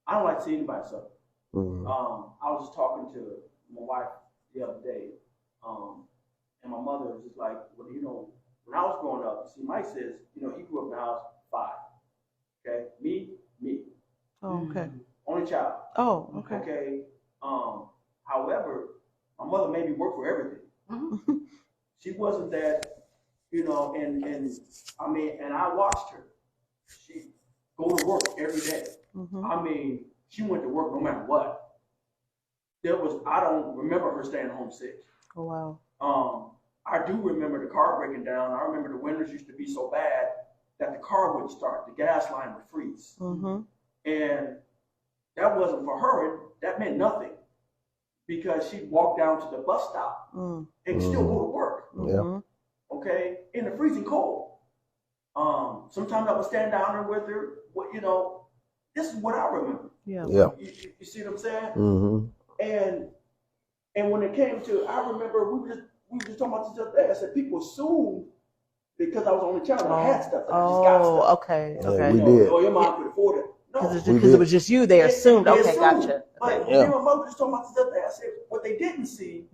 I don't like to see anybody suffer. I was just talking to my wife the other day, and my mother was just like, well, you know, when I was growing up, see, Mike says, you know, he grew up in the house 5. Okay, me. Oh, okay. Only child. Oh, okay. Okay. However, my mother made me work for everything. She wasn't that, you know, and I mean, and I watched her. She go to work every day. I mean, she went to work no matter what. I don't remember her staying home sick. Oh, wow. I do remember the car breaking down. I remember the winters used to be so bad that the car wouldn't start. The gas line would freeze. And that wasn't for her. That meant nothing, because she'd walk down to the bus stop and still go to work. Okay, in the freezing cold. Sometimes I would stand down there with her. You know, this is what I remember. Yeah. You see what I'm saying? And when it came to, I remember we were just talking about this the other day. I said people assumed because I was only child, I had stuff. I just got stuff. Okay. Yeah, we did. Oh, your mom could afford it. No, Because it was just you. They assumed. Okay, gotcha. But me and my mother just talking about this other day. I said what they didn't see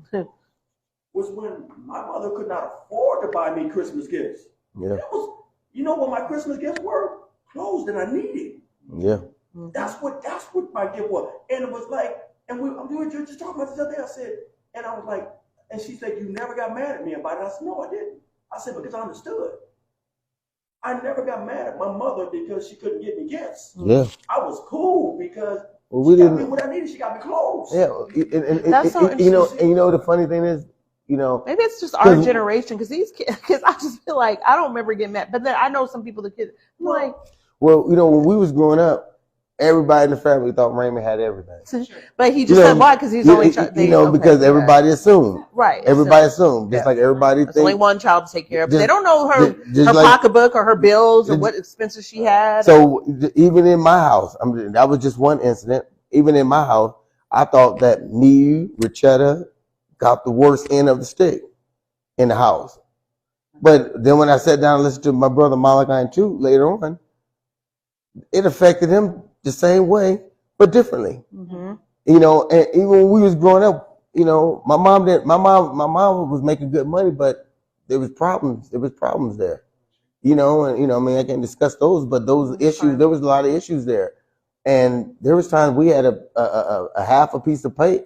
was when my mother could not afford to buy me Christmas gifts. Yeah. It was, you know what my Christmas gifts were? Clothes that I needed. Yeah. That's what my gift was. And it was like, and we were just talking about this other day. I said, and I was like, and she said, you never got mad at me about it. I said, no, I didn't. I said, because I understood. I never got mad at my mother because she couldn't get me gifts. Yeah. I was cool because we she got me what I needed. She got me clothes. Yeah. That's so you know, and you know the funny thing is, you know, maybe it's just our generation, because these kids, because I just feel like I don't remember getting mad, but then I know some people, the kids, like, well, you know, when we was growing up, everybody in the family thought Raymond had everything. But he just said why? Because he's only because everybody assumed. Right. Everybody assumed. Just like everybody thinks. Only one child to take care of. They don't know her pocketbook or her bills or what expenses she had. So even in my house, that was just one incident. Even in my house, I thought that me, Richetta, got the worst end of the stick in the house. But then when I sat down and listened to my brother Malachi too later on, it affected him the same way, but differently. You know, and even when we was growing up, you know, my mom was making good money, but there was problems. There was problems there. You know, and you know, I mean, I can't discuss those, but those issues, there was a lot of issues there. And there was times we had a half a piece of pie.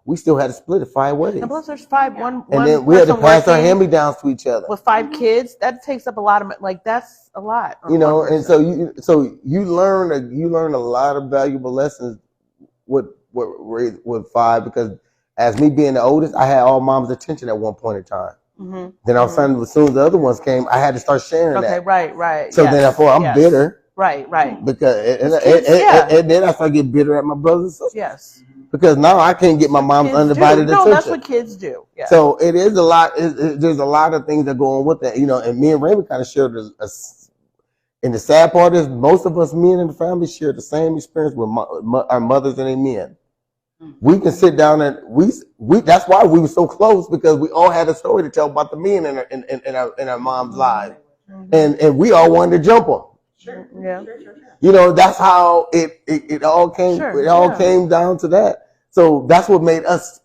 We still had to split it 5 ways. And plus, there's one. And then we had to pass our hand-me-downs to each other. With 5 kids, that takes up a lot of, like, that's a lot. You know, and so you learn a lot of valuable lessons with 5, because as me being the oldest, I had all mom's attention at one point in time. Then all of a sudden, as soon as the other ones came, I had to start sharing that. Okay, right. So then I'm bitter. Right. Because and then I start getting bitter at my brothers and sisters. Yes. Because now I can't get my mom's undivided attention. No, that's what kids do. Yeah. So it is a lot. There's a lot of things that go on with that, you know. And me and Raymond kind of shared and the sad part is most of us men in the family share the same experience with our mothers and their men. We can sit down and we that's why we were so close, because we all had a story to tell about the men in our mom's lives, and we all wanted to jump on. Sure. Yeah. You know, that's how it all came. It all came down to that. So that's what made us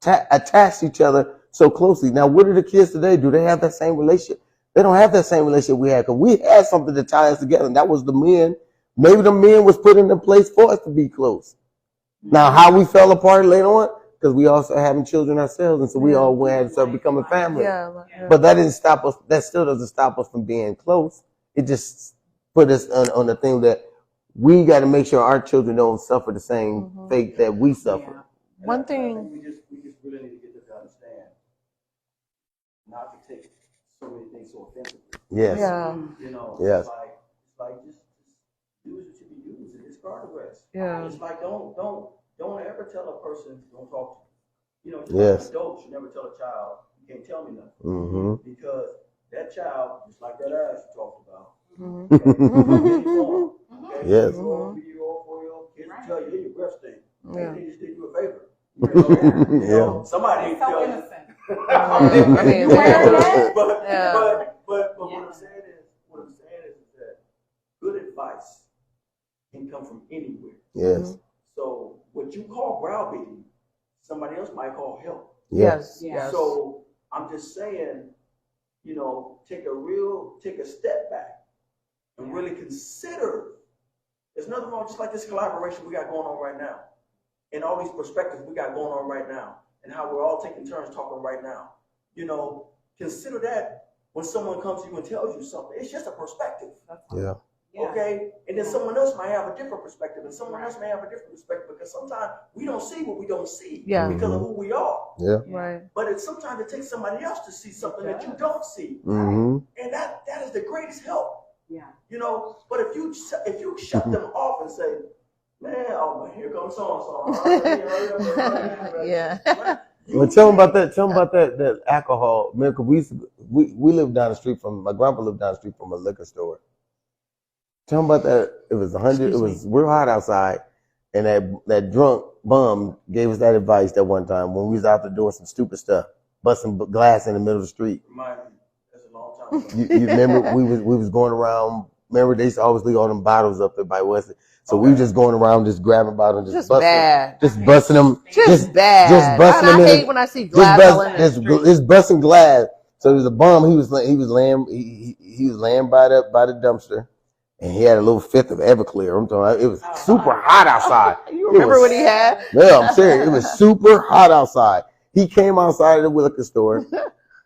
attach each other so closely. Now, what are the kids today? Do they have that same relationship? They don't have that same relationship we had, because we had something to tie us together, and that was the men. Maybe the men was put in place for us to be close. Now, how we fell apart later on, because we also having children ourselves, and so we all went and started becoming family. But that didn't stop us. That still doesn't stop us from being close. It just put us on the thing that we got to make sure our children don't suffer the same fate that we suffer. One I thing. think we just really need to get them to understand not to take so many things so offensively. Yes. Yeah. You know, Yes. it's like just use what you can use and discard the rest. Yeah. It's like don't ever tell a person don't talk to you. You know, Yes. adults should never tell a child you can't tell me nothing. Mm-hmm. Because that child, just like that ass you talked about, Mm-hmm. okay? Yes. 3-year-old, 4-year-old, kids will tell you, hey, your breath stink. Yeah. They just did you a favor. Yeah. You know, somebody It's didn't so tell you. innocent. I mean, But what I'm saying is that good advice can come from anywhere. Yes. So what you call browbeating, somebody else might call help. Yes. Yes. So I'm just saying, you know, take a step back and really consider. There's nothing wrong, just like this collaboration we got going on right now, and all these perspectives we got going on right now, and how we're all taking turns talking right now. You know, consider that when someone comes to you and tells you something. It's just a perspective. Yeah. Okay? And then someone else might have a different perspective, and someone else may have a different perspective, because sometimes we don't see what we don't see because of who we are. Yeah. Right. But sometimes it takes somebody else to see something that you don't see. Mm-hmm. And that is the greatest help. Yeah. You know, but if you shut them off and say, man, oh man, here comes so-and-so. Yeah. Well, tell them about that. Tell them about that alcohol. Man, 'cause we lived down the street from, my grandpa lived down the street from a liquor store. Tell them about that. It was 100. It was real hot outside, and that drunk bum gave us that advice that one time when we was out there doing some stupid stuff, busting glass in the middle of the street. Remind me, that's a long time ago. You remember we was going around. Remember they used to always leave all them bottles up there by West. So we were just going around, just grabbing bottles, Just bad. just busting them, Just bad. just busting I them in hate when I see glass all in the street. just busting glass. So there's a bum. He was laying by the dumpster, and he had a little fifth of Everclear. I'm talking. It was super hot outside. You remember what he had? Yeah, I'm serious. It was super hot outside. He came outside of the liquor store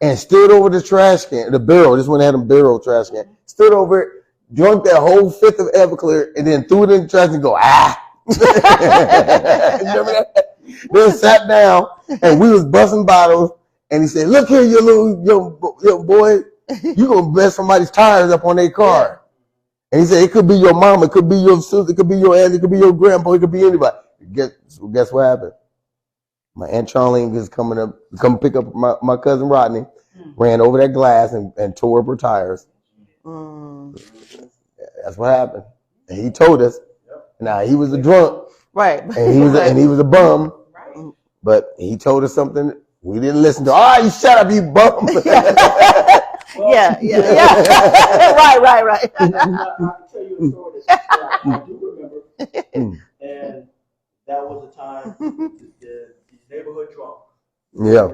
and stood over the trash can, the barrel. This one had a barrel trash can. Stood over it, drunk that whole fifth of Everclear, and then threw it in the trash and go, ah. Remember that? Then sat down, and we was busting bottles, and he said, look here, you little boy, you gonna mess somebody's tires up on their car. And he said, it could be your mama, it could be your sister, it could be your aunt, it could be your grandpa, it could be anybody. Guess what happened? My Aunt Charlene was come pick up my cousin Rodney, ran over that glass and tore up her tires. That's what happened. And he told us. Now he was a drunk, right? And he was a bum, but he told us something we didn't listen to. You shut up, you bum. Yeah. Right. I can tell you a story that I do remember, and that was the time the neighborhood drunk. Yeah,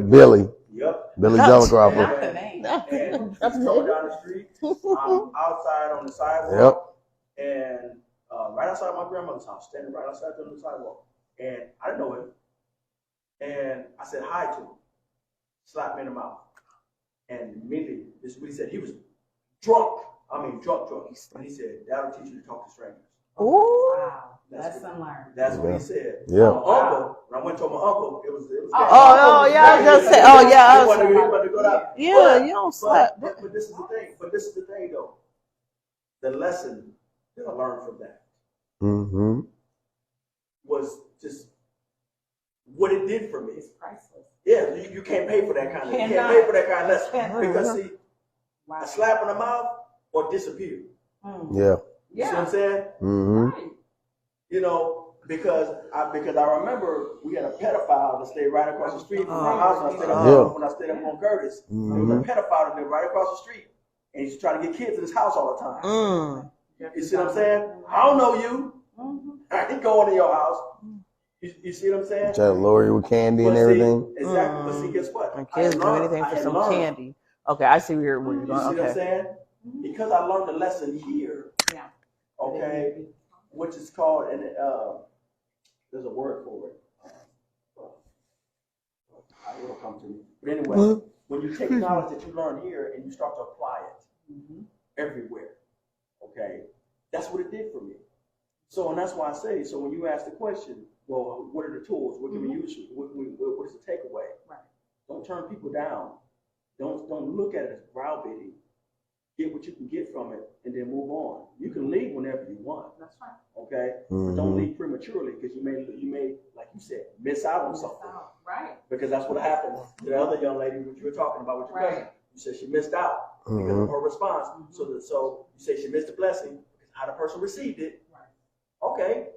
Billy. Yep. Billy Jellicroft. Not the name. And he's coming down the street. I'm outside on the sidewalk. Yep. And right outside my grandmother's house, standing right outside on the sidewalk. And I didn't know him. And I said hi to him. Slapped me in the mouth. And immediately, this is what he said. He was drunk. I mean, drunk. And he said, that'll teach you to talk to strangers. Ooh. Wow. Lesson learned. That's what he said. Yeah. My uncle, when I went to my uncle, it was Yeah, I was just saying. Oh, yeah. He wanted to go down. Yeah, you don't slap. But this is the thing. But this is the thing, though. The lesson that I learned from that was just what it did for me. It's priceless. Yeah, you can't pay for that kind of. You can't pay for that kind of lesson because see, a slap in the mouth or disappear. Yeah. You see what I'm saying? Right. You know, because I remember we had a pedophile that stayed right across the street from my house when I stayed up on Curtis. There was a pedophile that lived right across the street, and he's trying to get kids in his house all the time. You see what I'm saying? I don't know you. I ain't going to your house. You see what I'm saying? Trying to lure you with candy and everything. Exactly. But see, guess what? My kids do anything for some candy. Okay, I see where you're You going. see what I'm Okay. saying? Because I learned the lesson here, Yeah. okay, which is called, and there's a word for it. It'll come to me. But anyway, when you take knowledge that you learn here and you start to apply it everywhere, okay, that's what it did for me. So, and that's why I say, so when you ask the question, well, what are the tools? What can we use? What is the takeaway? Right. Don't turn people down. Don't look at it as browbeating. Get what you can get from it and then move on. You can leave whenever you want. That's right. Okay? But don't leave prematurely because you may, like you said, miss out on something. Right. Because that's what happened to the other young lady which you were talking about with your cousin. You said she missed out because of her response. So you say she missed the blessing because how the person received it. Right. Okay.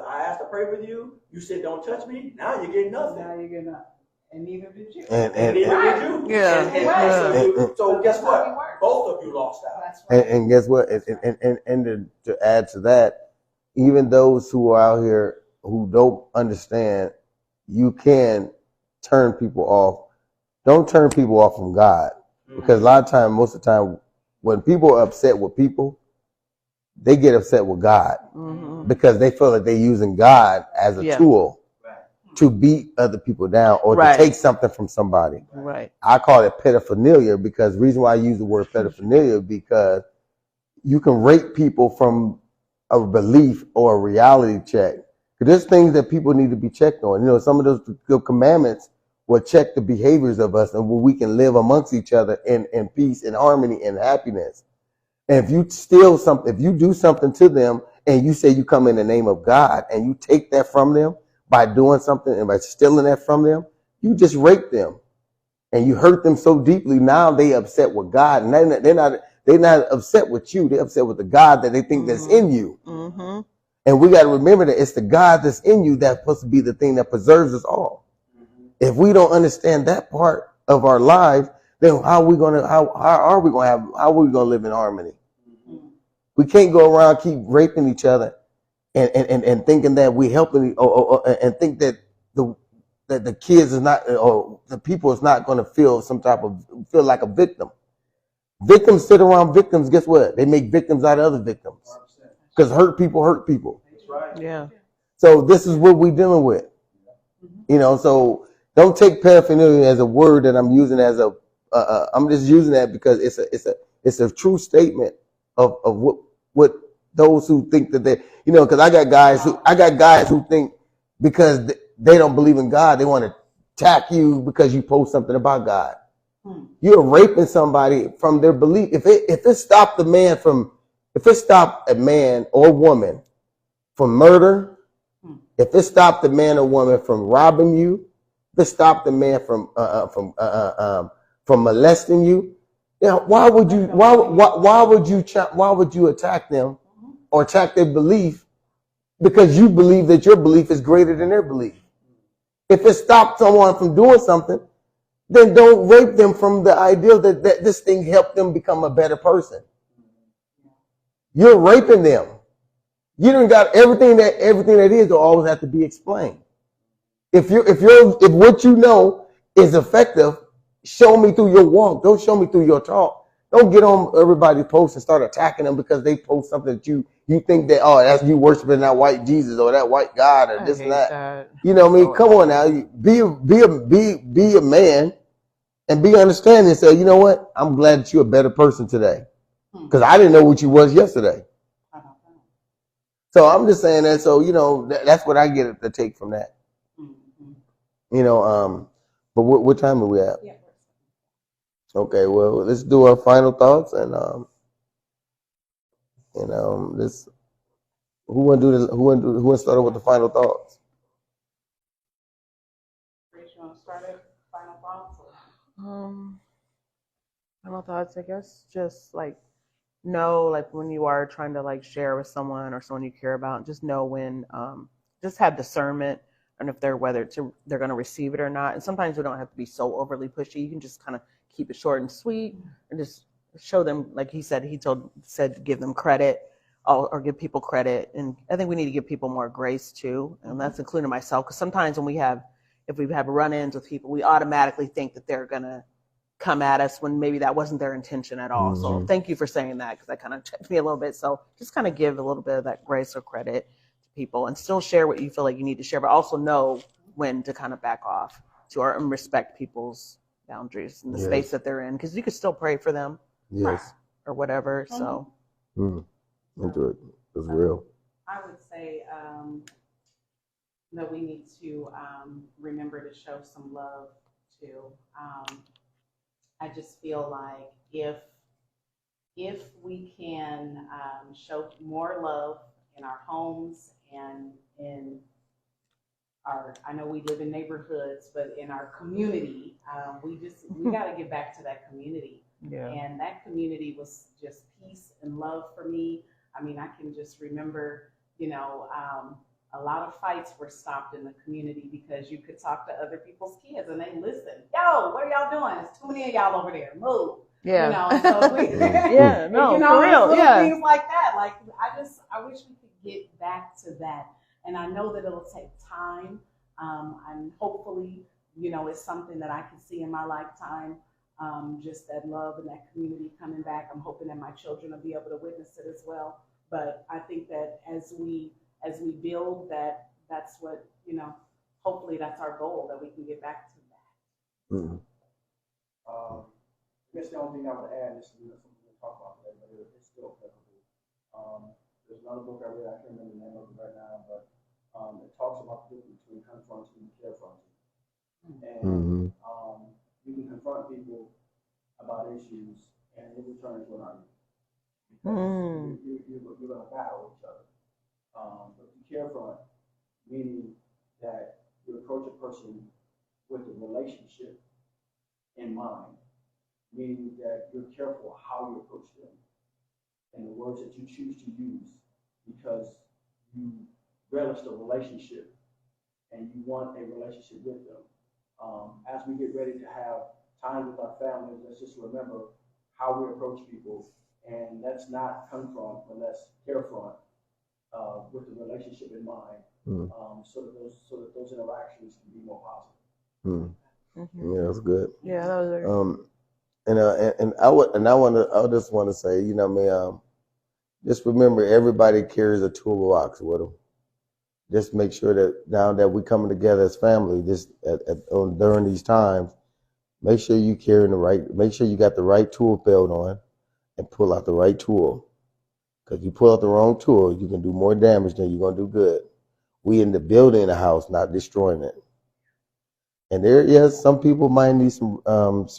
I asked to pray with you. You said don't touch me. Now you're getting nothing. Now you're getting nothing. And neither did you. And neither did you. Yeah. So guess what? Both of you lost out. That's right. And guess what? And to add to that, even those who are out here who don't understand, you can turn people off. Don't turn people off from God. Because a lot of times, most of the time, when people are upset with people, they get upset with God because they feel like they're using God as a tool to beat other people down or to take something from somebody. Right. I call it pedophilia because the reason why I use the word pedophilia is because you can rape people from a belief or a reality check. There's things that people need to be checked on. You know, some of those commandments will check the behaviors of us and where we can live amongst each other in peace and harmony and happiness. And if you steal something, if you do something to them and you say you come in the name of God and you take that from them by doing something and by stealing that from them, you just rape them and you hurt them so deeply. Now they upset with God, and they're not upset with you. They're upset with the God that they think that's in you. And we got to remember that it's the God that's in you that's supposed to be the thing that preserves us all. If we don't understand that part of our lives, then how are we going to live in harmony? We can't go around keep raping each other and thinking that we helping and think that the kids is not or the people is not going to feel feel like a victim. Victims sit around victims. Guess what? They make victims out of other victims because hurt people hurt people. That's right. Yeah. So this is what we're dealing with. You know, so don't take paraphernalia as a word that I'm using as I'm just using that because it's a true statement of what those who think that they, you know, because I got guys who think because they don't believe in God, they want to attack you because you post something about God. You're raping somebody from their belief. If it stopped a man or woman from murder, if it stopped a man or woman from robbing you, if it stopped a man from molesting you, why would you attack them or attack their belief because you believe that your belief is greater than their belief? If it stopped someone from doing something, then don't rape them from the ideal that this thing helped them become a better person. You're raping them. You don't got everything that is will always have to be explained. If what you know is effective, show me through your walk. Don't show me through your talk. Don't get on everybody's post and start attacking them because they post something that you think that, oh, that's you worshiping that white Jesus or that white God or this and that. You know what I mean? Come on now. Be a man and be understanding and say, you know what? I'm glad that you're a better person today. Because I didn't know what you was yesterday. So I'm just saying that, so, you know, that's what I get to take from that. You know, but what time are we at? Yeah. Okay, well, let's do our final thoughts and this. Who want to start with the final thoughts? You want to start it? Final thoughts? Final thoughts, I guess, just like know, like when you are trying to like share with someone or someone you care about, just know when, just have discernment and if they're going to receive it or not. And sometimes we don't have to be so overly pushy. You can just kind of keep it short and sweet and just show them, like he said, give them credit or give people credit. And I think we need to give people more grace too. And that's including myself. Because sometimes if we have run-ins with people, we automatically think that they're going to come at us when maybe that wasn't their intention at all. Mm-hmm. So thank you for saying that, because that kind of checked me a little bit. So just kind of give a little bit of that grace or credit to people, and still share what you feel like you need to share, but also know when to kind of back off and respect people's boundaries and the space that they're in, because you could still pray for them, or whatever. So it's real. I would say that we need to remember to show some love too. I just feel like if we can show more love in our homes and in our, I know we live in neighborhoods, but in our community, we got to get back to that community. Yeah. And that community was just peace and love for me. I mean, I can just remember, a lot of fights were stopped in the community because you could talk to other people's kids and they listen. Yo, what are y'all doing? There's too many of y'all over there. Move. Yeah. So we, yeah. No. for real. Little Things like that. Like I wish we could get back to that. And I know that it'll take time. And hopefully, it's something that I can see in my lifetime. Just that love and that community coming back. I'm hoping that my children will be able to witness it as well. But I think that as we build that, that's what, hopefully that's our goal, that we can get back to that. Mm-hmm. I guess the only thing I would add, this is something we talk about today, but it's still applicable. There's another book I read, I can't remember the name of it right now, but it talks about the difference between confronting and carefronting. And you can confront people about issues and it will turn into an argument. You're going to battle each other. But you carefront, meaning that you approach a person with a relationship in mind, meaning that you're careful how you approach them and the words that you choose to use, because you relish the relationship and you want a relationship with them. As we get ready to have time with our families, let's just remember how we approach people, and let's not confront, but let's carefront with the relationship in mind, so that those interactions can be more positive. Yeah, that's good. Yeah, that was very I just want to say, just remember everybody carries a toolbox with them. Just make sure that now that we're coming together as family, just during these times, make sure you make sure you got the right tool belt on, and pull out the right tool. Because you pull out the wrong tool, you can do more damage than you're gonna do good. We in the building the house, not destroying it. And some people might need some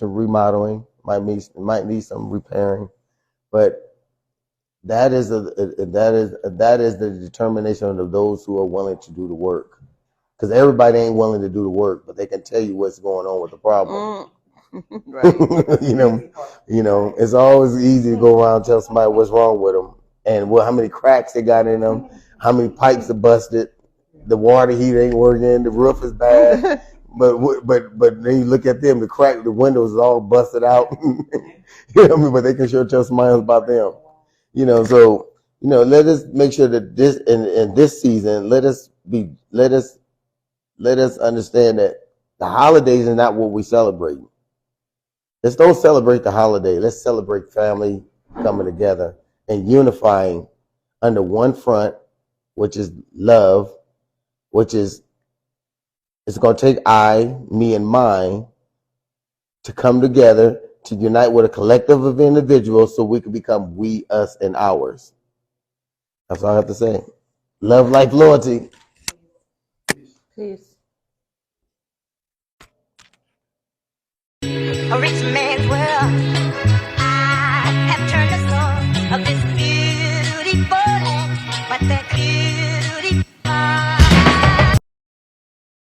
remodeling, might need some repairing, but that is the determination of those who are willing to do the work. Because everybody ain't willing to do the work, but they can tell you what's going on with the problem. right. It's always easy to go around and tell somebody what's wrong with them and how many cracks they got in them, how many pipes are busted, the water heater ain't working, the roof is bad. But then you look at them, the windows is all busted out. But they can sure tell somebody else about them. So let us make sure that this in this season, let us understand that the holidays are not what we celebrate. Let's don't celebrate the holiday. Let's celebrate family coming together and unifying under one front, which is love, which is it's going to take me, and mine to come together to unite with a collective of individuals so we can become we, us, and ours. That's all I have to say. Love, life, loyalty. Peace. A rich man's world